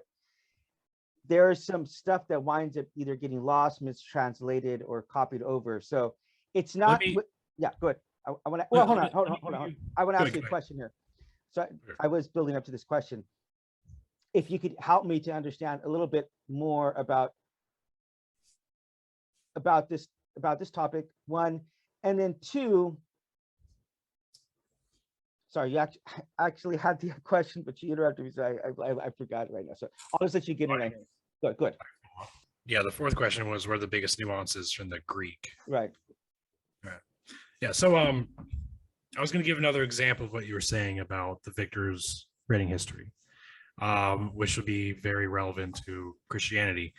there's some stuff that winds up either getting lost, mistranslated, or copied over. So it's not. Yeah, good. I want to. Well, hold on. I want to ask you a question here. So I was building up to this question. If you could help me to understand a little bit more about this topic, one, and then two. Sorry, you actually had the question, but you interrupted me, so I forgot it right now. So I'll just let you get in. Good. Yeah, the fourth question was where the biggest nuances from the Greek. Right. Yeah. So I was going to give another example of what you were saying about the victors writing history, which would be very relevant to Christianity.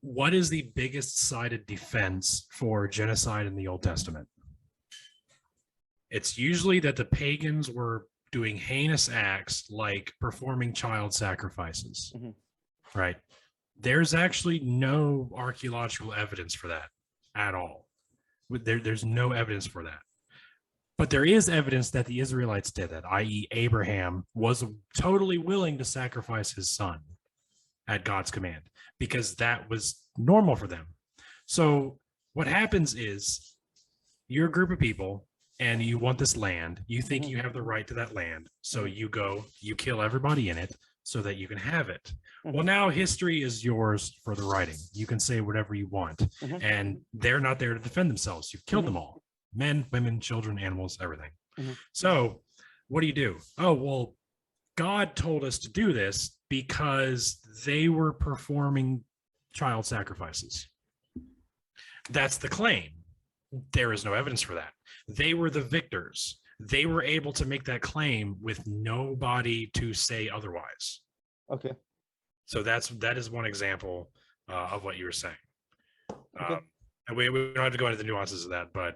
What is the biggest cited defense for genocide in the Old Testament? It's usually that the pagans were doing heinous acts like performing child sacrifices, right? There's actually no archaeological evidence for that at all. There's no evidence for that. But there is evidence that the Israelites did that, i.e. Abraham was totally willing to sacrifice his son at God's command because that was normal for them. So what happens is you're a group of people and you want this land. You think you have the right to that land. So you go, you kill everybody in it so that you can have it. Well, now history is yours for the writing. You can say whatever you want. And they're not there to defend themselves. You've killed them all. Men, women, children, animals, everything. So what do? Oh, well, God told us to do this because they were performing child sacrifices. That's the claim. There is no evidence for that. They were the victors. They were able to make that claim with nobody to say otherwise. Okay. So that is one example of what you were saying. Okay. And we don't have to go into the nuances of that, but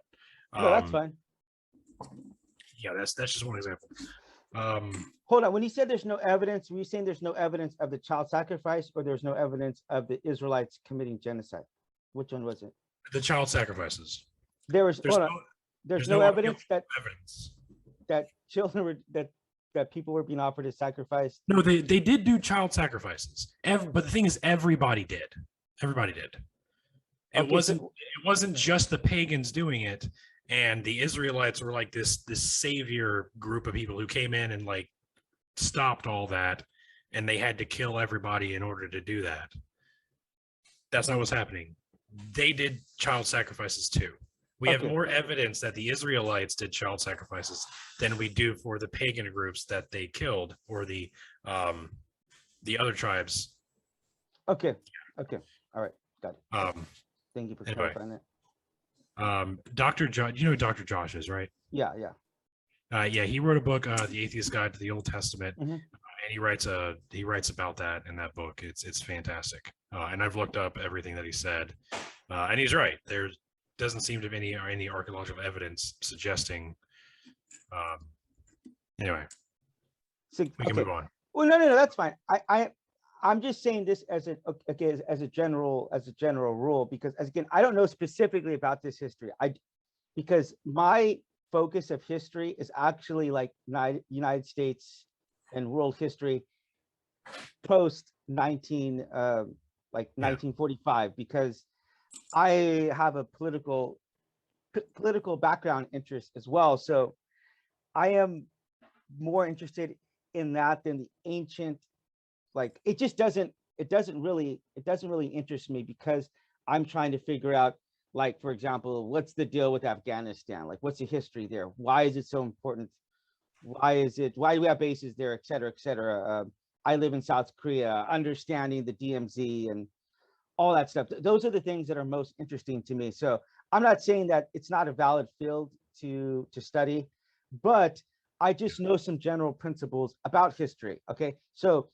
no, that's fine. Yeah, that's just one example. Hold on. When you said there's no evidence, were you saying there's no evidence of the child sacrifice, or there's no evidence of the Israelites committing genocide? Which one was it? The child sacrifices. There's no evidence that children were that people were being offered as sacrifice. No, they did do child sacrifices. But the thing is, everybody did. Everybody did. It wasn't just the pagans doing it, and the Israelites were like this savior group of people who came in and like stopped all that, and they had to kill everybody in order to do that. That's not what's happening. They did child sacrifices too. We have more evidence that the Israelites did child sacrifices than we do for the pagan groups that they killed, or the other tribes. Okay. All right. Got it. Thank you for anyway, clarifying that. Dr. Josh, you know who Dr. Josh is, right? Yeah. Yeah, he wrote a book, The Atheist Guide to the Old Testament, Mm-hmm. and he writes about that in that book. It's fantastic, and I've looked up everything that he said, and he's right. There doesn't seem to be any archaeological evidence suggesting. Anyway, So, we can move on. Well, no, that's fine. I'm just saying this as a general rule, because again, I don't know specifically about this history. Because my focus of history is actually like United States and world history post 1945, because I have a political background interest as well. So I am more interested in that than the ancient. Like, it doesn't really interest me, because I'm trying to figure out, like, for example, what's the deal with Afghanistan? Like, what's the history there? Why is it so important? Why do we have bases there, et cetera, et cetera? I live in South Korea, understanding the DMZ and all that stuff. Those are the things that are most interesting to me. So I'm not saying that it's not a valid field to study, but I just know some general principles about history. Okay, so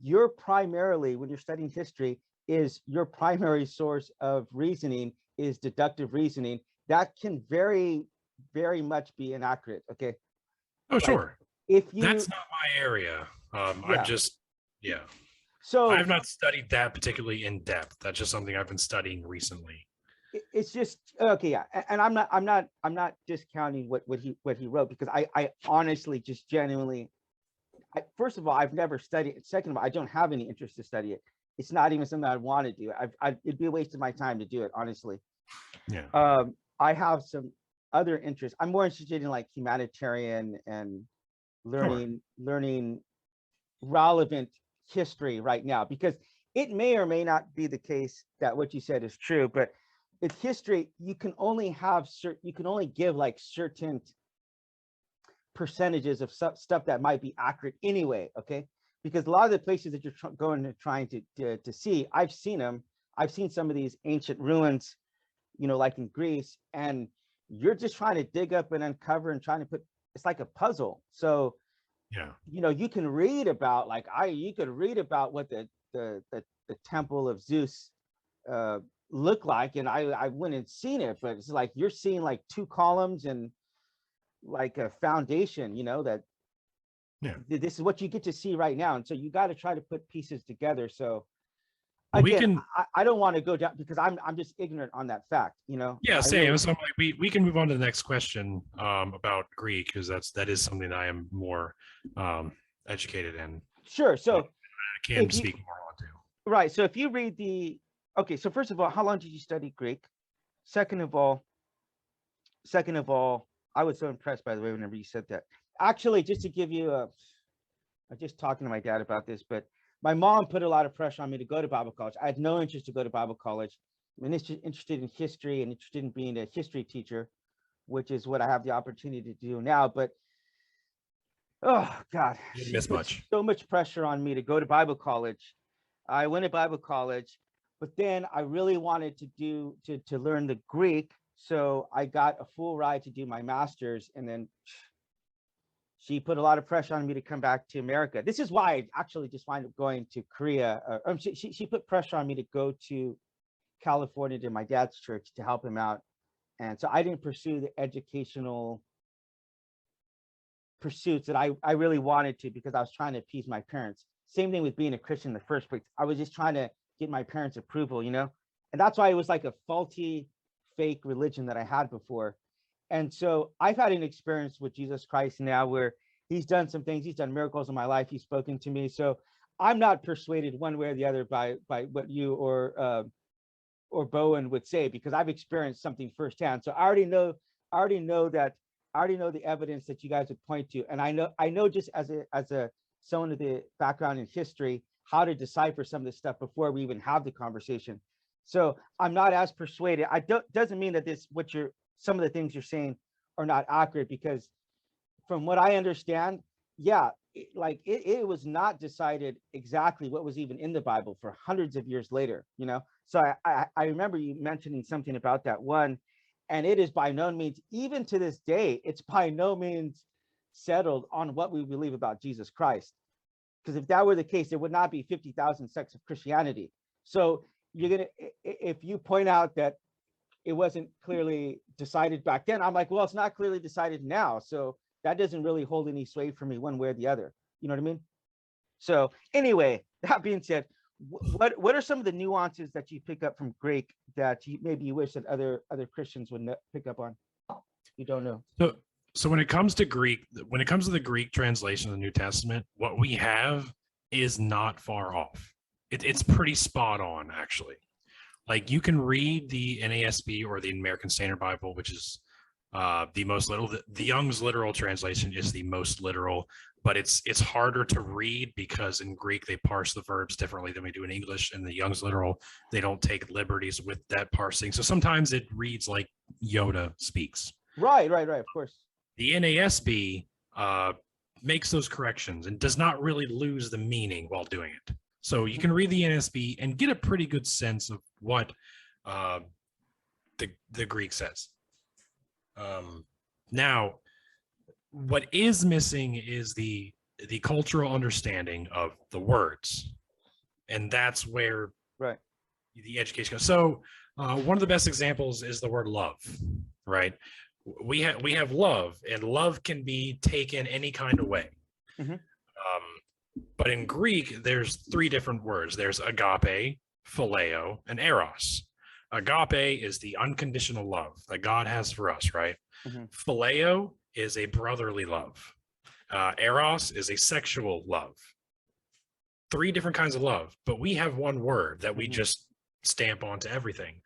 you're primarily, when you're studying history, is your primary source of reasoning is deductive reasoning. That can very, very much be inaccurate. Okay. Oh, sure. If you, that's not my area. I'm just, So I've not studied that particularly in depth. That's just something I've been studying recently. It's just okay, yeah. And I'm not discounting what he wrote, because I honestly, just genuinely, first of all, I've never studied it. Second of all, I don't have any interest to study it. It's not even something I want to do. It'd be a waste of my time to do it, honestly. Yeah. I have some other interests. I'm more interested in like humanitarian and learning relevant history right now, because it may or may not be the case that what you said is true, but with history, you can only give like certain percentages of stuff that might be accurate anyway. Okay, because a lot of the places that you're trying to see, I've seen them. I've seen some of these ancient ruins, like in Greece, and you're just trying to dig up and uncover and trying to put, it's like a puzzle. So you can read about, like, you could read about what the temple of Zeus look like, and I went and seen it, but it's like you're seeing like two columns and like a foundation, that this is what you get to see right now. And so you got to try to put pieces together. So again, I don't want to go down, because I'm just ignorant on that fact, Same. So we can move on to the next question about Greek, because that is something that I am more educated in. Sure. So I can speak more onto. Right. So if you read so first of all, how long did you study Greek? Second of all, I was so impressed, by the way, whenever you said that. Actually, just to give you I'm just talking to my dad about this, but my mom put a lot of pressure on me to go to Bible college. I had no interest to go to Bible college. I'm interested in history and interested in being a history teacher, which is what I have the opportunity to do now. But oh God, didn't miss much. So much pressure on me to go to Bible college. I went to Bible college, but then I really wanted to learn the Greek. So I got a full ride to do my master's, and then she put a lot of pressure on me to come back to America. This is why I actually just wound up going to Korea. She put pressure on me to go to California to my dad's church to help him out. And so I didn't pursue the educational pursuits that I really wanted to, because I was trying to appease my parents. Same thing with being a Christian in the first place. I was just trying to get my parents' approval, and that's why it was like a faulty, fake religion that I had before. And so I've had an experience with Jesus Christ now where he's done some things. He's done miracles in my life. He's spoken to me. So I'm not persuaded one way or the other by what you or Bowen would say, because I've experienced something firsthand. So I already know the evidence that you guys would point to. And I know just as a someone with the background in history, how to decipher some of this stuff before we even have the conversation. So I'm not as persuaded. Doesn't mean that what some of the things you're saying are not accurate, because from what I understand, yeah, it was not decided exactly what was even in the Bible for hundreds of years later, you know. So I remember you mentioning something about that one, and it is by no means, even to this day, it's by no means settled on what we believe about Jesus Christ. Because if that were the case, there would not be 50,000 sects of Christianity. So you're gonna, if you point out that it wasn't clearly decided back then, I'm like, well, it's not clearly decided now, so that doesn't really hold any sway for me one way or the other. You know what I mean? So anyway, that being said, what are some of the nuances that you pick up from Greek that maybe you wish that other Christians would pick up on? You don't know. So when it comes to Greek, when it comes to the Greek translation of the New Testament, what we have is not far off. It's pretty spot on, actually. Like, you can read the NASB or the American Standard Bible, which is the most literal. The Young's literal translation is the most literal, but it's harder to read because in Greek they parse the verbs differently than we do in English. And the Young's literal, they don't take liberties with that parsing. So sometimes it reads like Yoda speaks. Right, of course. The NASB makes those corrections and does not really lose the meaning while doing it. So you can read the NASB and get a pretty good sense of what the Greek says. Now, what is missing is the cultural understanding of the words, and that's where the education goes. So one of the best examples is the word love, right? We have love, and love can be taken any kind of way. Mm-hmm. But in Greek, there's three different words. There's agape, phileo, and eros. Agape is the unconditional love that God has for us, right? Mm-hmm. Phileo is a brotherly love. Eros is a sexual love. Three different kinds of love, but we have one word that we just stamp onto everything.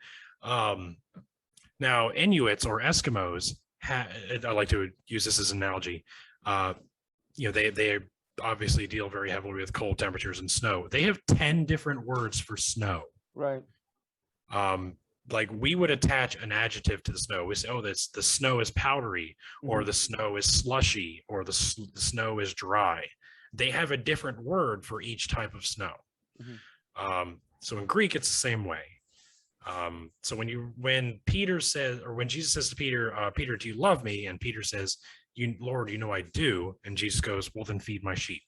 Now, Inuits or Eskimos, I like to use this as an analogy. They obviously deal very heavily with cold temperatures and snow. They have 10 different words for snow. Right. Like, we would attach an adjective to the snow. We say, oh, the snow is powdery, or the snow is slushy, or the snow is dry. They have a different word for each type of snow. So in Greek, it's the same way. So when Peter says, or when Jesus says to Peter, Peter, do you love me? And Peter says, Lord, you know I do. And Jesus goes, well, then feed my sheep.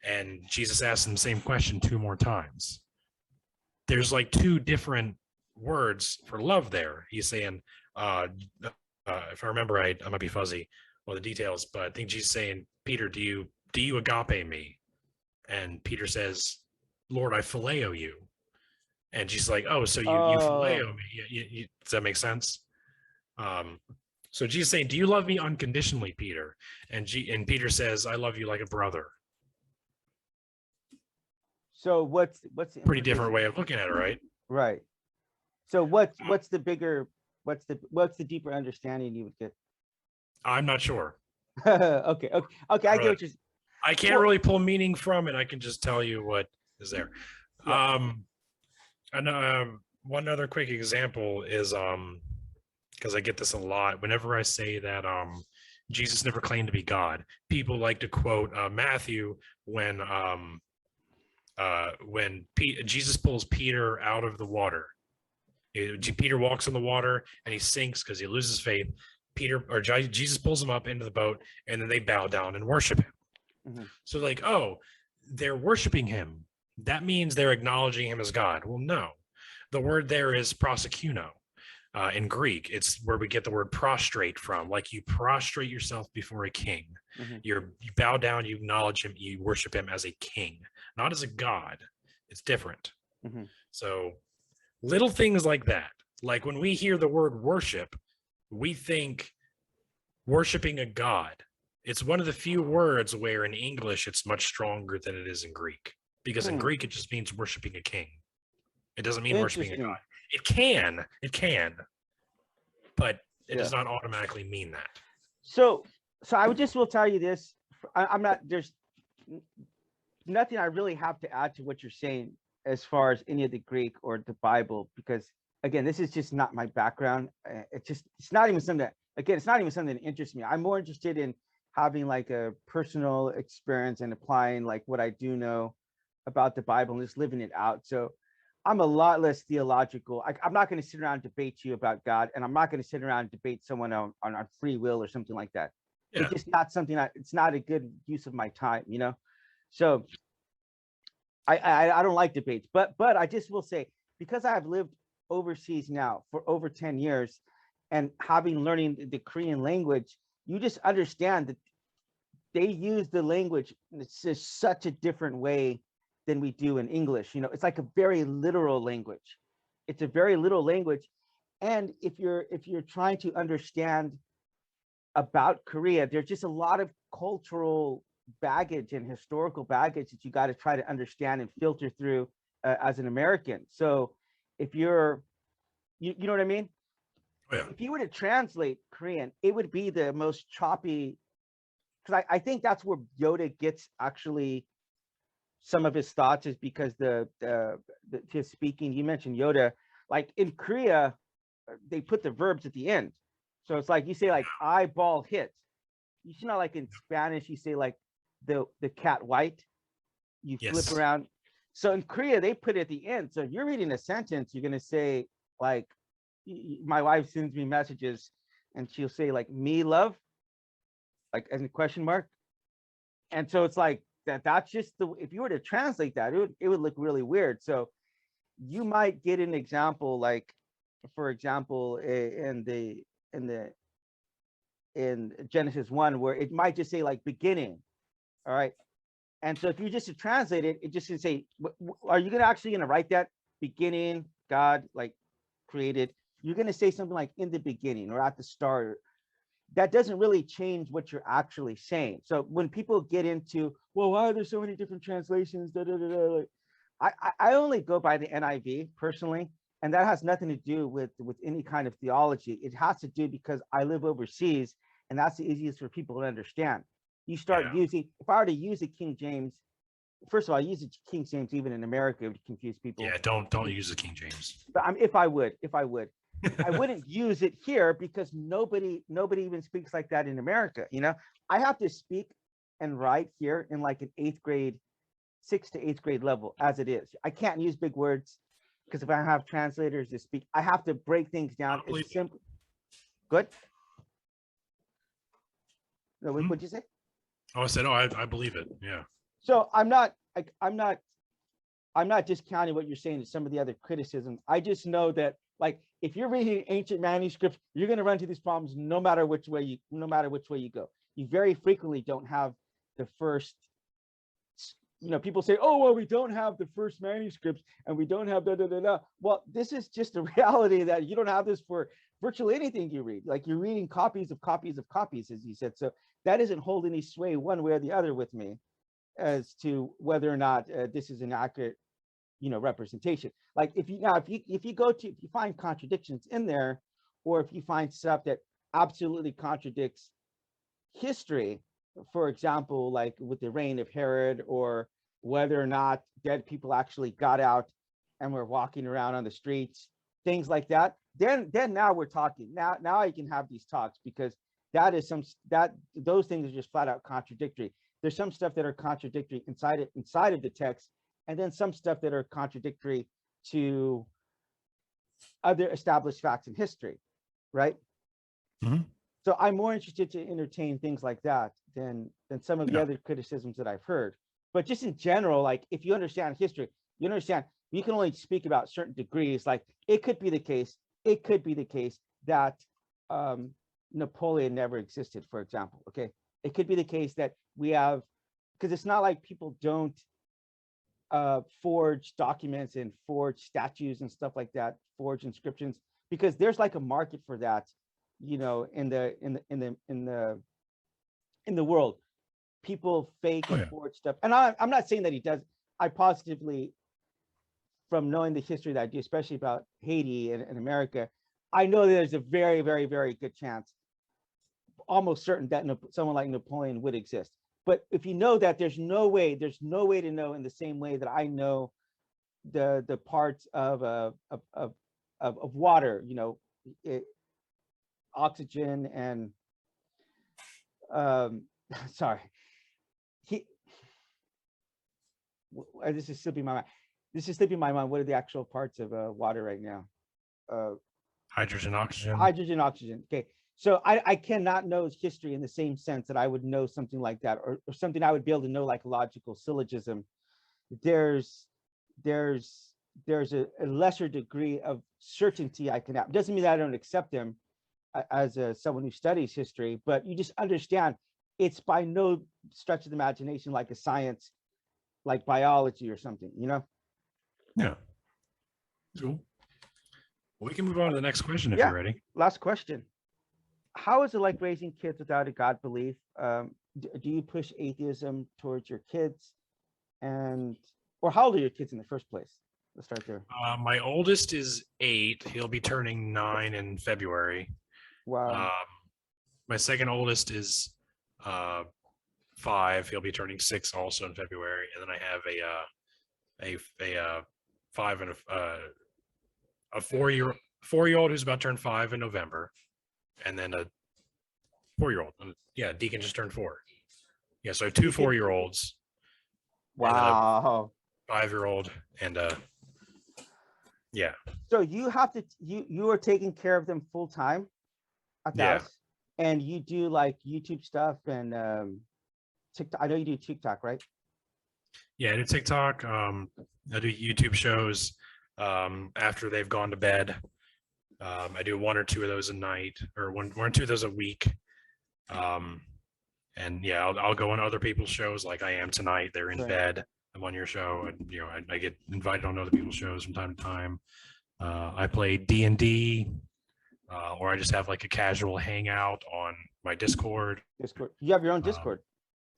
And Jesus asks him the same question 2 more times. There's like 2 different words for love there. He's saying, if I remember right, I might be fuzzy on the details, but I think Jesus saying, Peter, do you agape me? And Peter says, Lord, I phileo you. And Jesus like, oh, so you phileo me. Does that make sense? So Jesus saying, do you love me unconditionally, Peter? And Peter says, I love you like a brother. So what's pretty different way of looking at it, right? Right. So what's the deeper understanding you would get? I'm not sure. Okay. I get what you're. I can't really pull meaning from it. I can just tell you what is there. Yeah. One other quick example is because I get this a lot. Whenever I say that Jesus never claimed to be God, people like to quote Matthew when Jesus pulls Peter out of the water. Peter walks on the water and he sinks because he loses faith. Jesus pulls him up into the boat, and then they bow down and worship him. So like, oh, they're worshiping him. That means they're acknowledging him as God. Well, no. The word there is prosekuno. In Greek, it's where we get the word prostrate from. Like, you prostrate yourself before a king. You bow down, you acknowledge him, you worship him as a king, not as a god. It's different. So little things like that. Like, when we hear the word worship, we think worshiping a god. It's one of the few words where in English it's much stronger than it is in Greek. Because in Greek, it just means worshiping a king. It doesn't mean worshiping a god. It can, but it does not automatically mean that. So I will tell you this. There's nothing I really have to add to what you're saying as far as any of the Greek or the Bible, because again, this is just not my background. It's not even something that, again, it's not even something that interests me. I'm more interested in having like a personal experience and applying like what I do know about the Bible and just living it out. So I'm a lot less theological. I'm not going to sit around and debate you about God, and I'm not going to sit around and debate someone on free will or something like that. Yeah. It's just not something it's not a good use of my time, you know? So I don't like debates, but I just will say, because I have lived overseas now for over 10 years and learning the Korean language, you just understand that they use the language in just such a different way than we do in English. You know, it's like a very literal language. It's a very literal language. And if you're trying to understand about Korea, there's just a lot of cultural baggage and historical baggage that you got to try to understand and filter through as an American. So if you know what I mean? Oh, yeah. If you were to translate Korean, it would be the most choppy, because I think that's where Yoda gets actually some of his thoughts, is because his speaking. You mentioned Yoda, like in Korea, they put the verbs at the end. So it's like you say like eyeball hit. You know, like in Spanish, you say like the cat white. You flip around. So in Korea, they put it at the end. So if you're reading a sentence, you're gonna say like, my wife sends me messages, and she'll say like "me love," like as a question mark. And so it's like that's just if you were to translate that, it would look really weird. So you might get an example, like for example in Genesis 1, where it might just say like beginning. All right. And so if you just translate it, it just can say, are you actually gonna write that beginning, God like created? You're gonna say something like in the beginning or at the start. That doesn't really change what you're actually saying. So when people get into, well, why are there so many different translations? I only go by the NIV personally, and that has nothing to do with any kind of theology. It has to do because I live overseas, and that's the easiest for people to understand. You start using, if I were to use a King James, first of all, I use the King James even in America, it would confuse people. Yeah, don't use the King James. But if I would. I wouldn't use it here because nobody even speaks like that in America. You know, I have to speak and write here in like an 8th grade, 6th to 8th grade level as it is. I can't use big words because if I have translators to speak, I have to break things down. It's simple. Good. No, what'd you say? Oh, I said, I believe it. Yeah. So I'm not discounting what you're saying to some of the other criticisms. I just know that, like, if you're reading ancient manuscripts, you're going to run into these problems no matter which way you go. You very frequently don't have the first. You know, people say, "Oh, well, we don't have the first manuscripts, and we don't have da da da da." Well, this is just a reality that you don't have this for virtually anything you read. Like, you're reading copies of copies of copies, as you said. So that doesn't hold any sway one way or the other with me as to whether or not this is an accurate, representation. Like if you find contradictions in there, or if you find stuff that absolutely contradicts history, for example, like with the reign of Herod, or whether or not dead people actually got out and were walking around on the streets, things like that, then now we're talking. Now I can have these talks, because those things are just flat out contradictory. There's some stuff that are contradictory inside of the text, and then some stuff that are contradictory to other established facts in history, right? Mm-hmm. So I'm more interested to entertain things like that than some of the other criticisms that I've heard. But just in general, like if you understand history, you understand you can only speak about certain degrees. Like it could be the case that Napoleon never existed, for example. Okay, it could be the case that we have, because it's not like people don't forge documents and forge statues and stuff like that, forge inscriptions, because there's like a market for that, in the world. People fake and forge stuff, and I'm not saying that he does. I positively, from knowing the history that I do, especially about Haiti and America, I know that there's a very, very, very good chance, almost certain, that someone like Napoleon would exist. But if you know that, there's no way to know in the same way that I know the parts of of water, oxygen and sorry, he this is slipping my mind. What are the actual parts of water right now? Hydrogen, oxygen. Hydrogen, oxygen. Okay. So I cannot know history in the same sense that I would know something like that, or something I would be able to know like a logical syllogism. There's a lesser degree of certainty I can have. Doesn't mean that I don't accept them as someone who studies history, but you just understand it's by no stretch of the imagination like a science, like biology or something, Yeah. Cool. We can move on to the next question if you're ready. Last question. How is it like raising kids without a God belief? Do you push atheism towards your kids? Or how old are your kids in the first place? Let's start there. My oldest is 8. He'll be turning 9 in February. Wow. My second oldest is 5. He'll be turning 6 also in February. And then I have a 5 and a 4-year-old who's about to turn 5 in November, and then a 4-year-old. Yeah, Deacon just turned 4. Yeah, so 2 4-year-olds. Wow. 5-year-old and yeah. So you have to you are taking care of them full time at the house, and you do like YouTube stuff and TikTok. I know you do TikTok, right? Yeah, I do TikTok. I do YouTube shows after they've gone to bed. I do 1 or 2 of those a night, or one or 2 of those a week. And yeah, I'll go on other people's shows like I am tonight. They're in bed. I'm on your show, and I get invited on other people's shows from time to time. I play D&D, or I just have like a casual hangout on my Discord. You have your own Discord?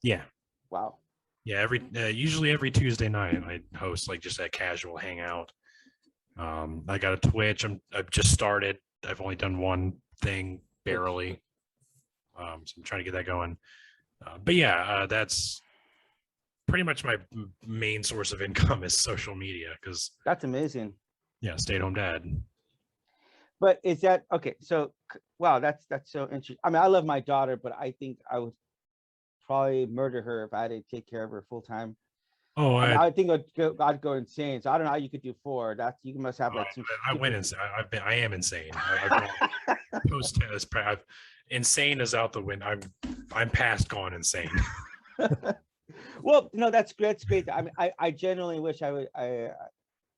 Yeah. Wow. Yeah, usually every Tuesday night I host like just a casual hangout. I got a Twitch. I've just started. I've only done one thing barely. So I'm trying to get that going. But yeah, that's pretty much my main source of income is social media, because that's amazing. Yeah, stay-at-home dad. But is that okay? So wow, that's so interesting. I mean, I love my daughter, but I think I would probably murder her if I had to take care of her full time. Oh, I think I'd go insane. So I don't know how you could do 4. You must have like some. I went insane. I am insane. Insane is out the window. I'm past gone insane. Well, no, that's great. That's great. I mean, I genuinely wish I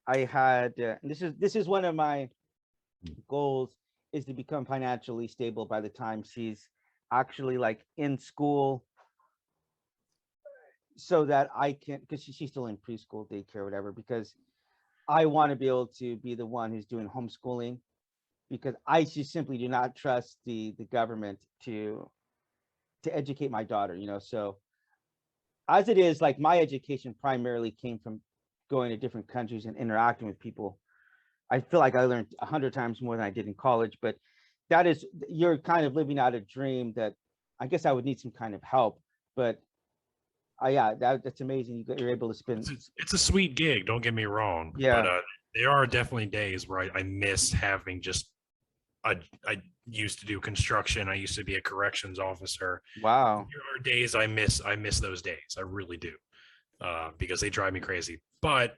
had. This is one of my goals, is to become financially stable by the time she's actually like in school, so that I can, because she's still in preschool, daycare, whatever, because I want to be able to be the one who's doing homeschooling, because I just simply do not trust the government to educate my daughter, so as it is, like my education primarily came from going to different countries and interacting with people. I feel like I learned 100 times more than I did in college, but you're kind of living out a dream that I guess I would need some kind of help, but that's amazing. You're able to spend. It's a sweet gig. Don't get me wrong. Yeah. But there are definitely days where I miss having just. I used to do construction. I used to be a corrections officer. Wow. There are days I miss those days. I really do, because they drive me crazy. But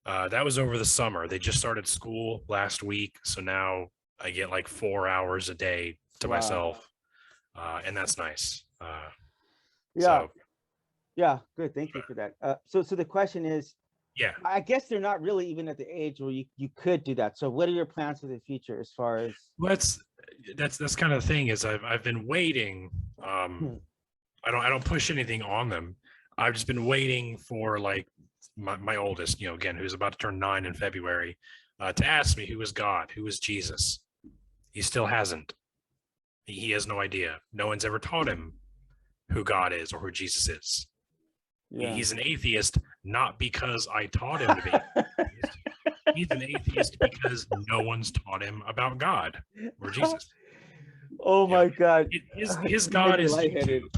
that was over the summer. They just started school last week, so now I get like 4 hours a day to myself, and that's nice. Yeah, good. Thank you for that. So the question is, I guess they're not really even at the age where you could do that. So what are your plans for the future as far as? That's kind of the thing, is I've been waiting. I don't push anything on them. I've just been waiting for like my oldest, again, who's about to turn 9 in February, to ask me who is God, who is Jesus. He still hasn't. He has no idea. No one's ever taught him who God is or who Jesus is. Yeah. He's an atheist, not because I taught him to be an atheist. He's an atheist because no one's taught him about God or Jesus. Oh my God. His God is YouTube.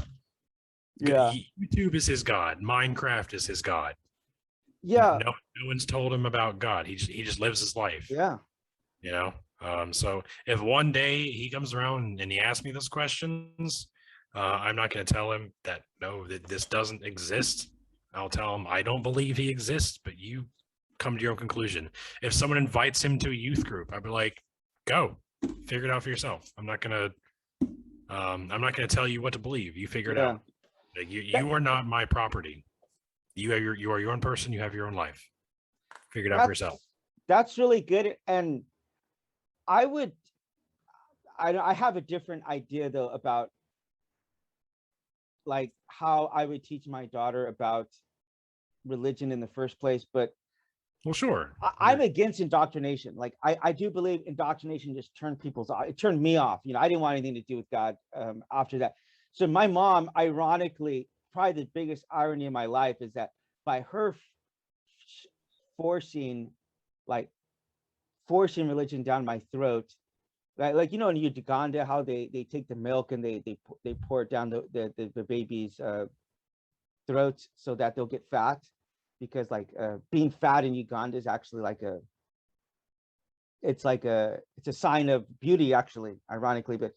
Yeah. YouTube is his God. Minecraft is his God. Yeah. No one's told him about God. He just lives his life. Yeah. you know. So if one day he comes around and he asks me those questions, I'm not going to tell him that no, that this doesn't exist. I'll tell him I don't believe he exists, but you come to your own conclusion. If someone invites him to a youth group, I'd be like, go figure it out for yourself. I'm not gonna tell you what to believe. You figure it Yeah. out. Like, you are not my property. You are your own person. You have your own life. Figure it out for yourself. That's really good. And I have a different idea though about like how I would teach my daughter about religion in the first place. But Well, sure. I'm against indoctrination. Like I do believe indoctrination just it turned me off. You know, I didn't want anything to do with God after that. So my mom, ironically, probably the biggest irony in my life is that by her forcing religion down my throat, right? Like, you know, in Uganda, how they take the milk and they pour it down the baby's throats so that they'll get fat, because like being fat in Uganda is actually like it's a sign of beauty, actually, ironically. But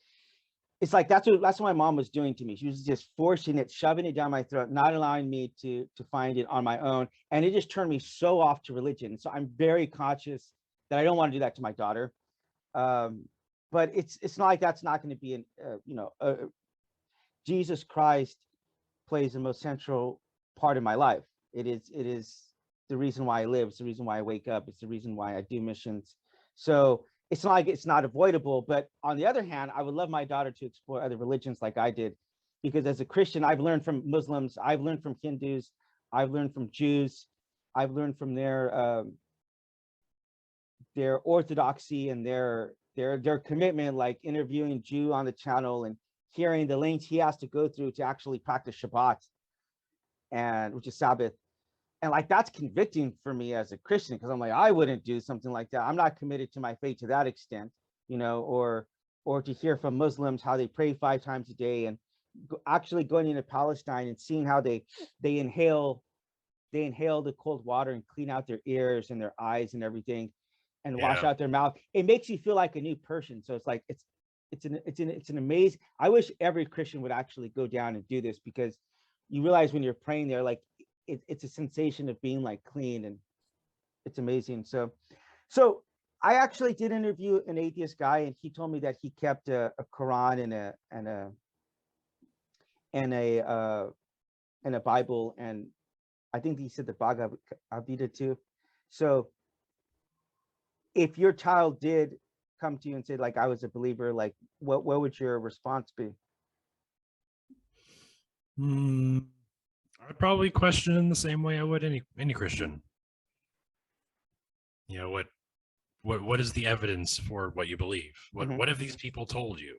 it's like that's what my mom was doing to me. She was just forcing it, shoving it down my throat, not allowing me to find it on my own. And it just turned me so off to religion. So I'm very conscious that I don't want to do that to my daughter. But it's not like that's not going to be Jesus Christ plays the most central part of my life. It is the reason why I live. It's the reason why I wake up. It's the reason why I do missions. So it's not like it's not avoidable. But on the other hand, I would love my daughter to explore other religions like I did, because as a Christian, I've learned from Muslims, I've learned from Hindus, I've learned from Jews, I've learned from their orthodoxy and their commitment, like interviewing Jew on the channel and hearing the lengths he has to go through to actually practice Shabbat, and which is Sabbath. And like that's convicting for me as a Christian, because I'm like, I wouldn't do something like that. I'm not committed to my faith to that extent, you know. Or to hear from Muslims how they pray 5 times a day, and actually going into Palestine and seeing how they inhale the cold water and clean out their ears and their eyes and everything, and wash out their mouth. It makes you feel like a new person. So it's like it's an amazing. I wish every Christian would actually go down and do this, because you realize when you're praying there, like it's a sensation of being like clean, and it's amazing. So I actually did interview an atheist guy, and he told me that he kept a Quran and a Bible, and I think he said the Bhagavad Gita too. So if your child did come to you and say, like, I was a believer, like what would your response be? I'd probably question in the same way I would any Christian. You know, what is the evidence for what you believe? What have these people told you?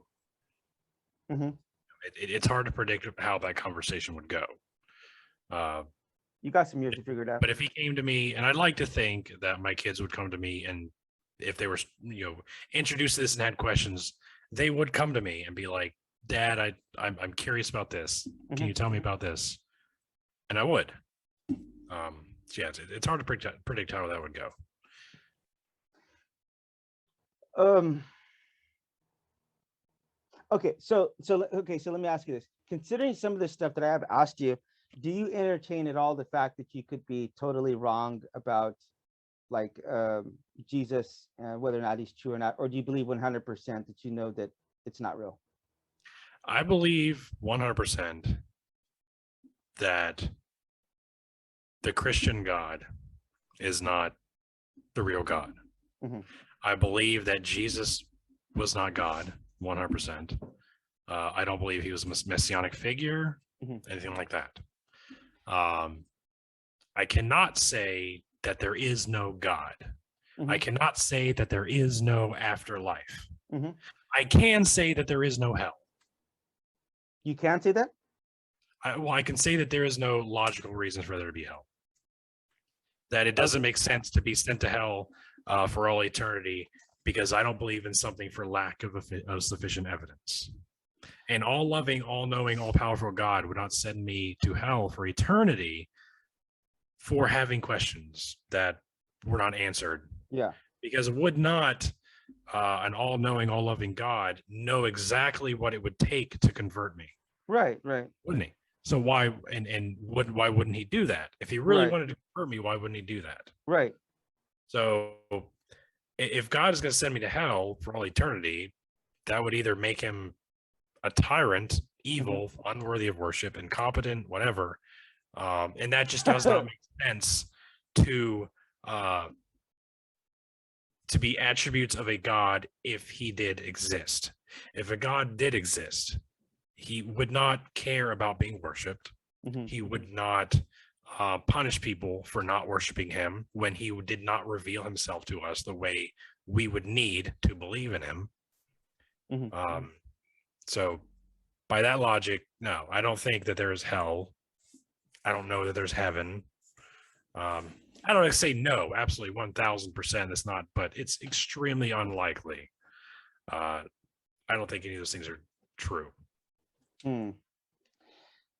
It's hard to predict how that conversation would go. You got some years to figure it out. But if he came to me, and I'd like to think that my kids would come to me, and if they were, introduced to this and had questions, they would come to me and be like, Dad, I'm curious about this. Can you tell me about this? And I would. Yeah, it's hard to predict how that would go. Okay, so let me ask you this. Considering some of the stuff that I have asked you, do you entertain at all the fact that you could be totally wrong about like Jesus, whether or not he's true or not? Or do you believe 100% that you know that it's not real? I believe 100% that the Christian God is not the real God. I believe that Jesus was not God, 100%. I don't believe he was a messianic figure, anything like that. I cannot say that there is no God. I cannot say that there is no afterlife. I can say that there is no hell. You can't say that? I can say that there is no logical reason for there to be hell. That it doesn't make sense to be sent to hell for all eternity, because I don't believe in something for lack of sufficient evidence. And all-loving, all-knowing, all-powerful God would not send me to hell for eternity for having questions that were not answered. Yeah. Because it would not an all-knowing, all-loving God know exactly what it would take to convert me, Right. wouldn't he? So why why wouldn't he do that? If he really Right. wanted to convert me, why wouldn't he do that? Right. So if God is going to send me to hell for all eternity, that would either make him a tyrant, evil, unworthy of worship, incompetent, whatever. And that just does not make sense to be attributes of a God if he did exist. If a God did exist, he would not care about being worshipped. He would not punish people for not worshiping him when he did not reveal himself to us the way we would need to believe in him. So by that logic, no, I don't think that there is hell. I don't know that there's heaven. I don't say no, absolutely 1000% it's not, but it's extremely unlikely. I don't think any of those things are true.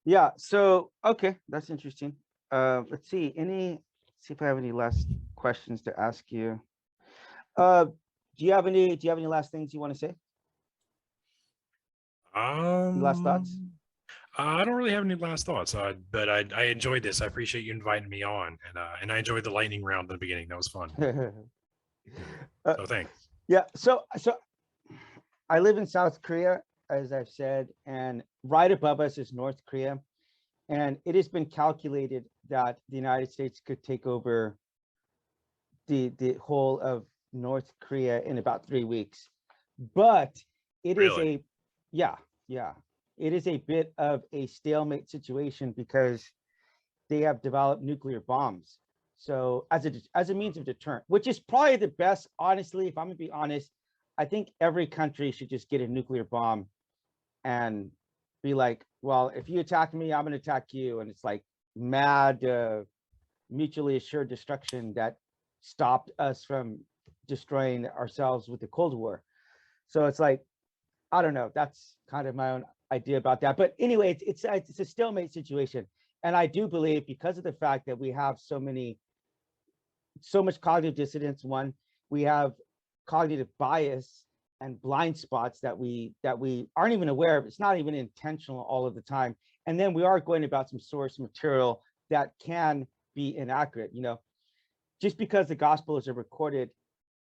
Yeah. So, okay, that's interesting. Let's see if I have any last questions to ask you. Do you have any last things you want to say? Any last thoughts? I don't really have any last thoughts, but I enjoyed this. I appreciate you inviting me on, and I enjoyed the lightning round in the beginning. That was fun. So thanks. Yeah. So I live in South Korea, as I've said, and right above us is North Korea. And it has been calculated that the United States could take over the whole of North Korea in about 3 weeks. But it is Really? yeah, it is a bit of a stalemate situation because they have developed nuclear bombs. So as a means of deterrent, which is probably the best, honestly, if I'm gonna be honest, I think every country should just get a nuclear bomb and be like, well, if you attack me, I'm gonna attack you. And it's like mad, mutually assured destruction that stopped us from destroying ourselves with the Cold War. So it's like, I don't know, that's kind of my own idea about that. But anyway, it's a stalemate situation. And I do believe, because of the fact that we have so much cognitive dissonance, one, we have cognitive bias and blind spots that we aren't even aware of. It's not even intentional all of the time. And then we are going about some source material that can be inaccurate. Just because the gospels are recorded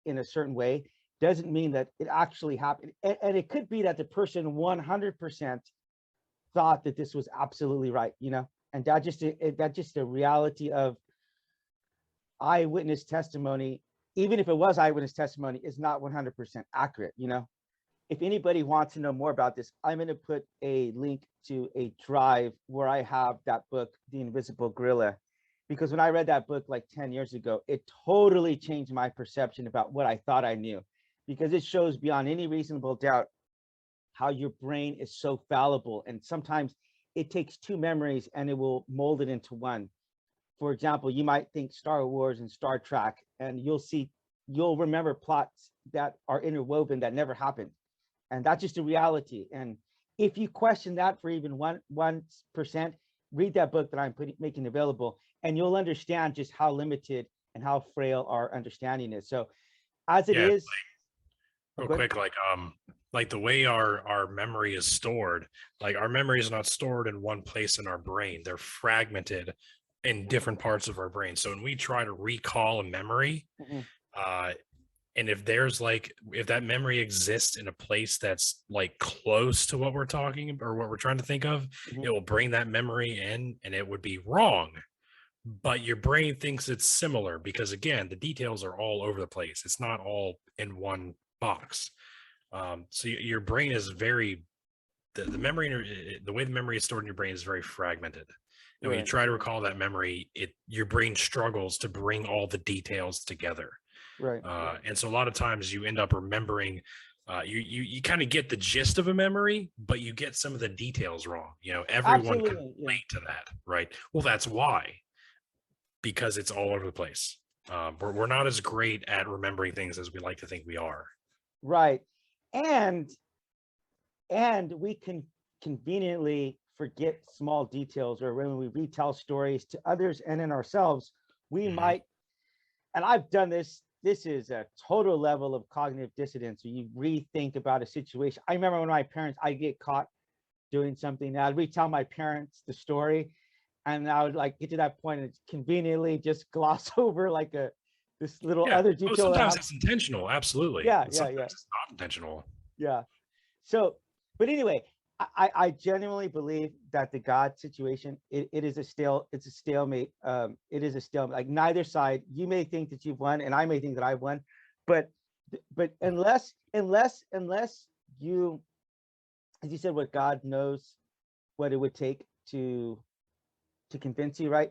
in a certain way doesn't mean that it actually happened. And it could be that the person 100% thought that this was absolutely right, and that's just the reality of eyewitness testimony. Even if it was eyewitness testimony, is not 100% accurate. If anybody wants to know more about this, I'm going to put a link to a drive where I have that book, The Invisible Gorilla, because when I read that book like 10 years ago, it totally changed my perception about what I thought I knew, because it shows beyond any reasonable doubt how your brain is so fallible. And sometimes it takes two memories and it will mold it into one. For example, you might think Star Wars and Star Trek, and you'll remember plots that are interwoven that never happened. And that's just a reality. And if you question that for even 1%, read that book that I'm making available, and you'll understand just how limited and how frail our understanding is. So as it is, real quick, like the way our memory is stored, like our memory is not stored in one place in our brain. They're fragmented in different parts of our brain. So when we try to recall a memory, and if that memory exists in a place that's like close to what we're talking or what we're trying to think of, it will bring that memory in and it would be wrong. But your brain thinks it's similar because, again, the details are all over the place. It's not all in one box. So your brain is the memory, the way the memory is stored in your brain is very fragmented. And when you try to recall that memory, your brain struggles to bring all the details together. Right. And so a lot of times you end up remembering, you kind of get the gist of a memory, but you get some of the details wrong. Everyone can relate to that, right? Well, that's why, because it's all over the place. We're not as great at remembering things as we like to think we are. Right. And we can conveniently forget small details, or when we retell stories to others and in ourselves, we might, and I've done this this is a total level of cognitive dissonance where you rethink about a situation. I remember when my parents, I get caught doing something, I'd retell my parents the story, and I would like get to that point and conveniently just gloss over like this little Yeah. other Oh, detail. sometimes it's intentional. Absolutely. Yeah, Sometimes it's not intentional. Yeah. So, but anyway, I genuinely believe that the God situation, it's a stalemate. It is a stalemate. Like neither side, you may think that you've won, and I may think that I've won, but unless you, as you said, what God knows what it would take to convince you, right?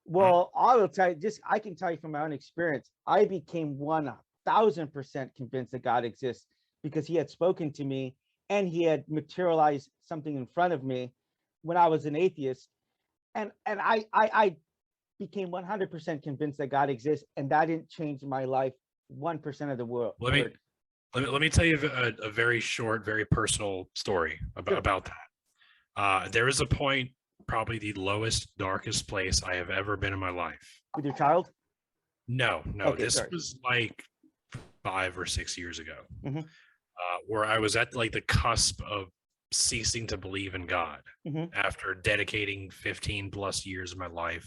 Well, I will tell you, I can tell you from my own experience, I became 1000% convinced that God exists because he had spoken to me and he had materialized something in front of me when I was an atheist. And I became 100% convinced that God exists, and that didn't change my life 1% of the world. Let me tell you a very short, very personal story about that. There is a point, probably the lowest, darkest place I have ever been in my life. With your child? No. Okay, this sorry. was like 5 or 6 years ago, where I was at like the cusp of ceasing to believe in God after dedicating 15 plus years of my life,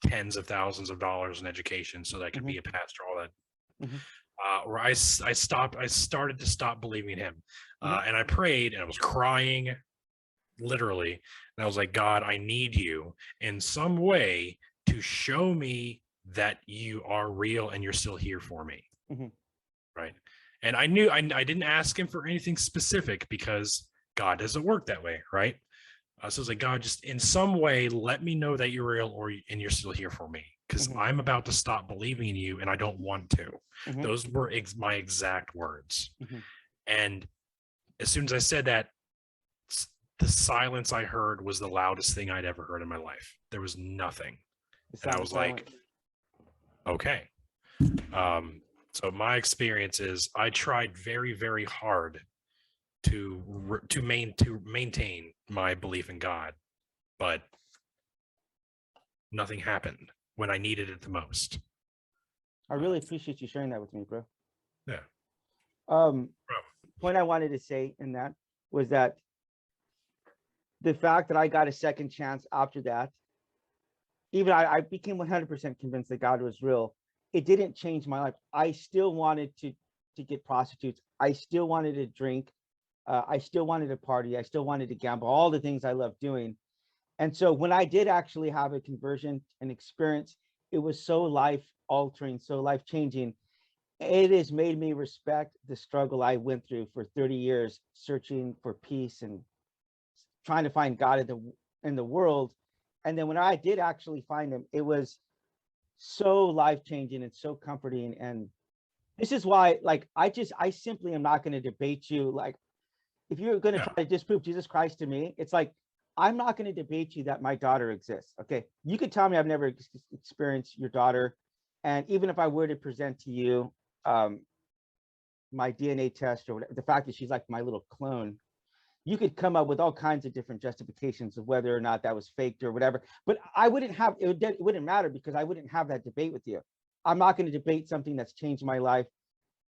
tens of thousands of dollars in education so that I could be a pastor, all that. Where I started to stop believing in him. And I prayed and I was crying, literally. And I was like, God, I need you in some way to show me that you are real and you're still here for me. Right. And I knew I didn't ask him for anything specific because God doesn't work that way. Right. So I was like, God, just in some way, let me know that you're real and you're still here for me, because I'm about to stop believing in you and I don't want to. Those were my exact words. And as soon as I said that, the silence I heard was the loudest thing I'd ever heard in my life. There was nothing. And I was like, okay. So my experience is I tried very, very hard to maintain my belief in God, but nothing happened when I needed it the most. I really appreciate you sharing that with me, bro. Yeah. Point I wanted to say in that was that the fact that I got a second chance after that, even I became 100% convinced that God was real. It didn't change my life. I still wanted to get prostitutes. I still wanted to drink. I still wanted to party. I still wanted to gamble, all the things I love doing. And so when I did actually have a conversion and experience, it was so life altering, so life changing. It has made me respect the struggle I went through for 30 years, searching for peace and trying to find God in the world. And then when I did actually find him, it was so life changing and so comforting. And this is why, like, I simply am not going to debate you. Like, if you're going to try to disprove Jesus Christ to me, it's like, I'm not going to debate you that my daughter exists. Okay. You could tell me I've never experienced your daughter. And even if I were to present to you my DNA test or whatever, the fact that she's like my little clone, you could come up with all kinds of different justifications of whether or not that was faked or whatever. But I wouldn't have, it wouldn't matter because I wouldn't have that debate with you. I'm not going to debate something that's changed my life.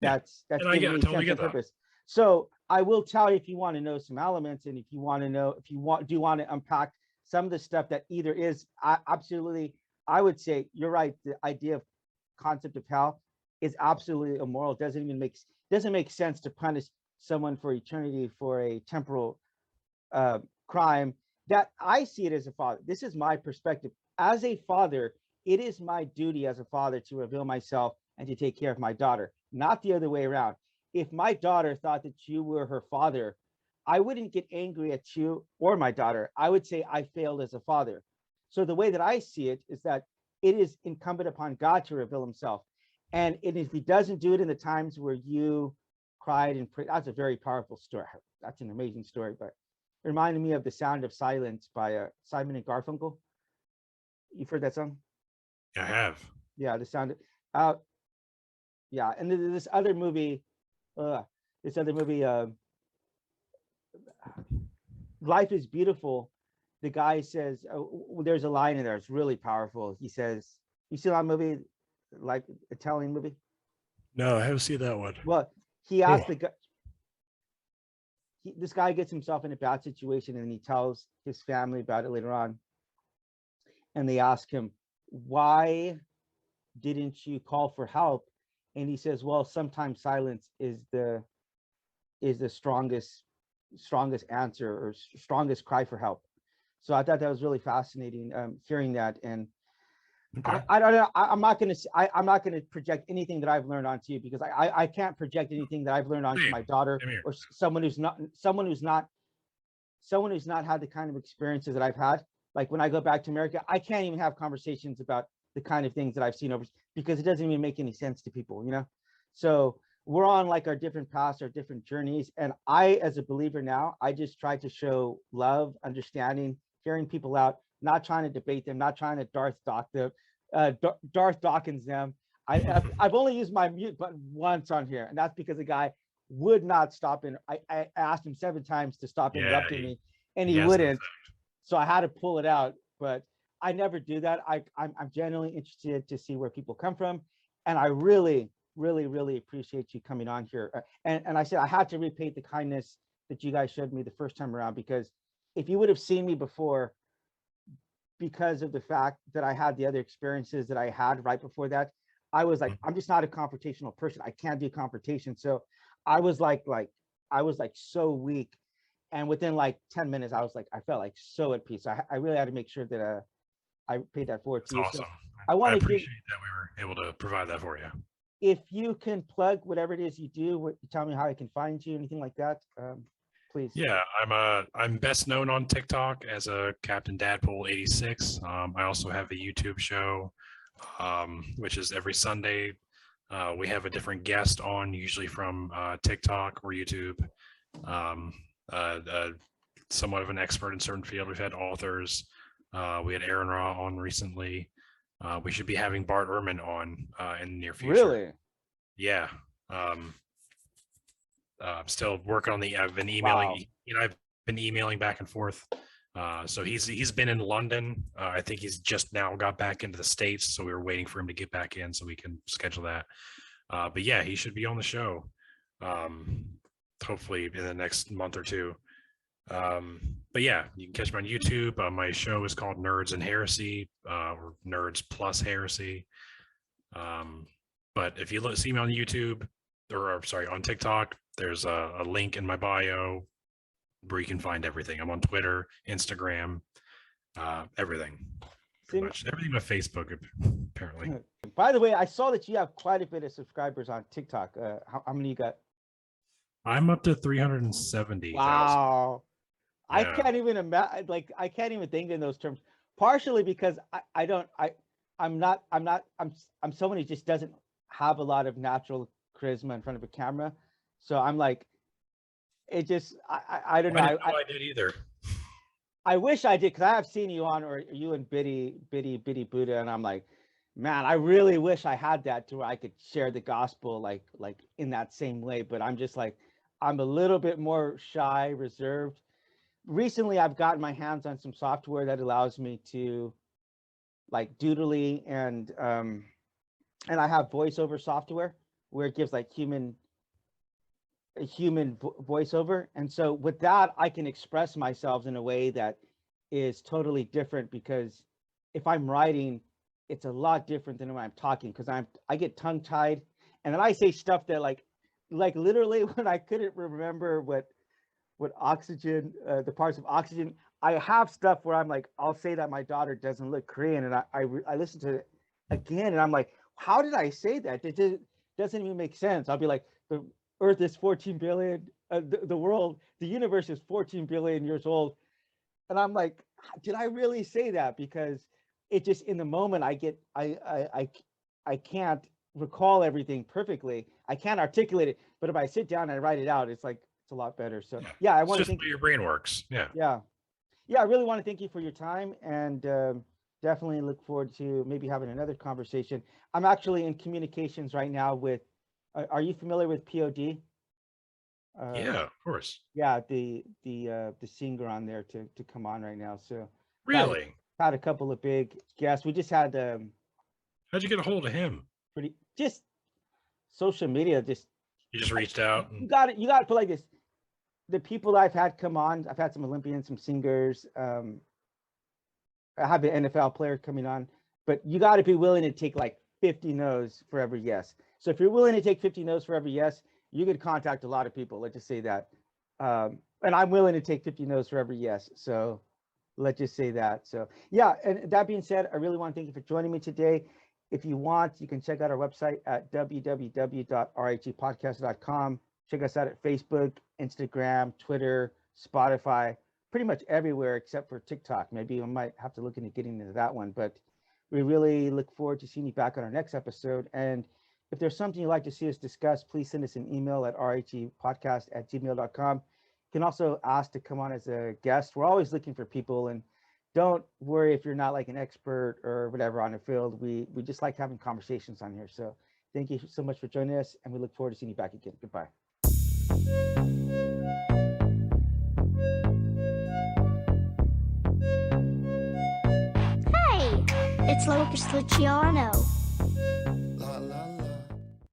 That's given me sense of purpose. So I will tell you, if you want to know some elements, and if you want to unpack some of the stuff that either is absolutely, I would say you're right. The idea of concept of hell is absolutely immoral. Doesn't make sense to punish someone for eternity for a temporal crime. That I see it as a father. This is my perspective. As a father, it is my duty as a father to reveal myself and to take care of my daughter, not the other way around. If my daughter thought that you were her father, I wouldn't get angry at you or my daughter. I would say I failed as a father. So the way that I see it is that it is incumbent upon God to reveal himself. And if he doesn't do it in the times where you cried and prayed, that's a very powerful story. That's an amazing story, but it reminded me of The Sound of Silence by Simon and Garfunkel. You've heard that song? I have. Yeah, The Sound of, yeah. And this other movie, Life is Beautiful. The guy says, there's a line in there, it's really powerful. He says, you see that movie, like Italian movie? No, I haven't seen that one. Well, he asked Cool. the guy. This guy gets himself in a bad situation, and he tells his family about it later on. And they ask him, "Why didn't you call for help?" And he says, "Well, sometimes silence is the strongest answer, or strongest cry for help." So I thought that was really fascinating, hearing that. And Okay. I don't know. I'm not going to. I'm not going to project anything that I've learned onto you, because I can't project anything that I've learned onto Same. my daughter, Same here. or someone who's not had the kind of experiences that I've had. Like when I go back to America, I can't even have conversations about the kind of things that I've seen over, because it doesn't even make any sense to people, you know? So we're on like our different paths, our different journeys. And I, as a believer now, I just try to show love, understanding, hearing people out, not trying to debate them, not trying to Darth Dawkins them. I've only used my mute button once on here, and that's because the guy would not stop. I asked him 7 times to stop interrupting me, and he wouldn't. So I had to pull it out. But I never do that. I'm genuinely interested to see where people come from, and I really, really, really appreciate you coming on here. And I said I had to repay the kindness that you guys showed me the first time around, because if you would have seen me before, because of the fact that I had the other experiences that I had right before that, I was like, I'm just not a confrontational person. I can't do confrontation. So I was like so weak. And within like 10 minutes, I felt like so at peace. I really had to make sure that I paid that forward to you. Awesome. So I appreciate that we were able to provide that for you. If you can plug whatever it is you do, tell me how I can find you, anything like that, please. Yeah, I'm best known on TikTok as a Captain Dadpool 86. I also have a YouTube show, which is every Sunday. We have a different guest on, usually from TikTok or YouTube. Somewhat of an expert in certain field. We've had authors. We had Aaron Ra on recently. We should be having Bart Ehrman on in the near future. Really? Yeah. Still working on I've been emailing. Wow. I've been emailing back and forth. So he's been in London. I think he's just now got back into the States. So we were waiting for him to get back in so we can schedule that. But yeah, he should be on the show. Hopefully in the next month or two. But yeah, you can catch me on YouTube. My show is called Nerds and Heresy, or Nerds Plus Heresy. But if you see me on YouTube, or sorry, on TikTok, there's a link in my bio where you can find everything. I'm on Twitter, Instagram, everything. Pretty much everything but Facebook, apparently. By the way, I saw that you have quite a bit of subscribers on TikTok. How many you got? I'm up to 370,000. Wow. Yeah. I can't even imagine, like, I can't even think in those terms, partially because I'm someone who just doesn't have a lot of natural charisma in front of a camera. So I'm like, it just, I don't know. I did either. I wish I did, because I have seen you on, or you and Biddy Buddha, and I'm like, man, I really wish I had that to where I could share the gospel like in that same way. But I'm just like, I'm a little bit more shy, reserved. Recently, I've gotten my hands on some software that allows me to like Doodly, and I have voiceover software where it gives like human voiceover. And so with that, I can express myself in a way that is totally different, because if I'm writing, it's a lot different than when I'm talking, because I get tongue tied, and then I say stuff that like literally when I couldn't remember what oxygen, the parts of oxygen, I have stuff where I'm like, I'll say that my daughter doesn't look Korean, and I listen to it again, and I'm like, how did I say that? It doesn't even make sense. I'll be like, the Earth is 14 billion, the universe is 14 billion years old, and I'm like, did I really say that? Because it just, in the moment, I can't recall everything perfectly. I can't articulate it, but if I sit down and I write it out, it's like, it's a lot better. So yeah, I want to think your brain works. Yeah. I really want to thank you for your time, and definitely look forward to maybe having another conversation. I'm actually in communications right now with, are you familiar with POD? Yeah, of course. Yeah, the singer on there to come on right now. So really had a couple of big guests. We just had how'd you get a hold of him? social media just You just reached out. you got to put like this. The people I've had come on, I've had some Olympians, some singers. I have an NFL player coming on, but you got to be willing to take like 50 no's for every yes. So if you're willing to take 50 no's for every yes, you could contact a lot of people. Let's just say that. And I'm willing to take 50 no's for every yes. So let's just say that. So yeah, and that being said, I really want to thank you for joining me today. If you want, you can check out our website at www.rhepodcast.com. Check us out at Facebook, Instagram, Twitter, Spotify, pretty much everywhere except for TikTok. Maybe I might have to look into getting into that one, but we really look forward to seeing you back on our next episode. And if there's something you'd like to see us discuss, please send us an email at rhepodcast@gmail.com. You can also ask to come on as a guest. We're always looking for people, and don't worry if you're not like an expert or whatever on the field. We just like having conversations on here. So thank you so much for joining us, and we look forward to seeing you back again. Goodbye. Hey, it's Lucas Luciano.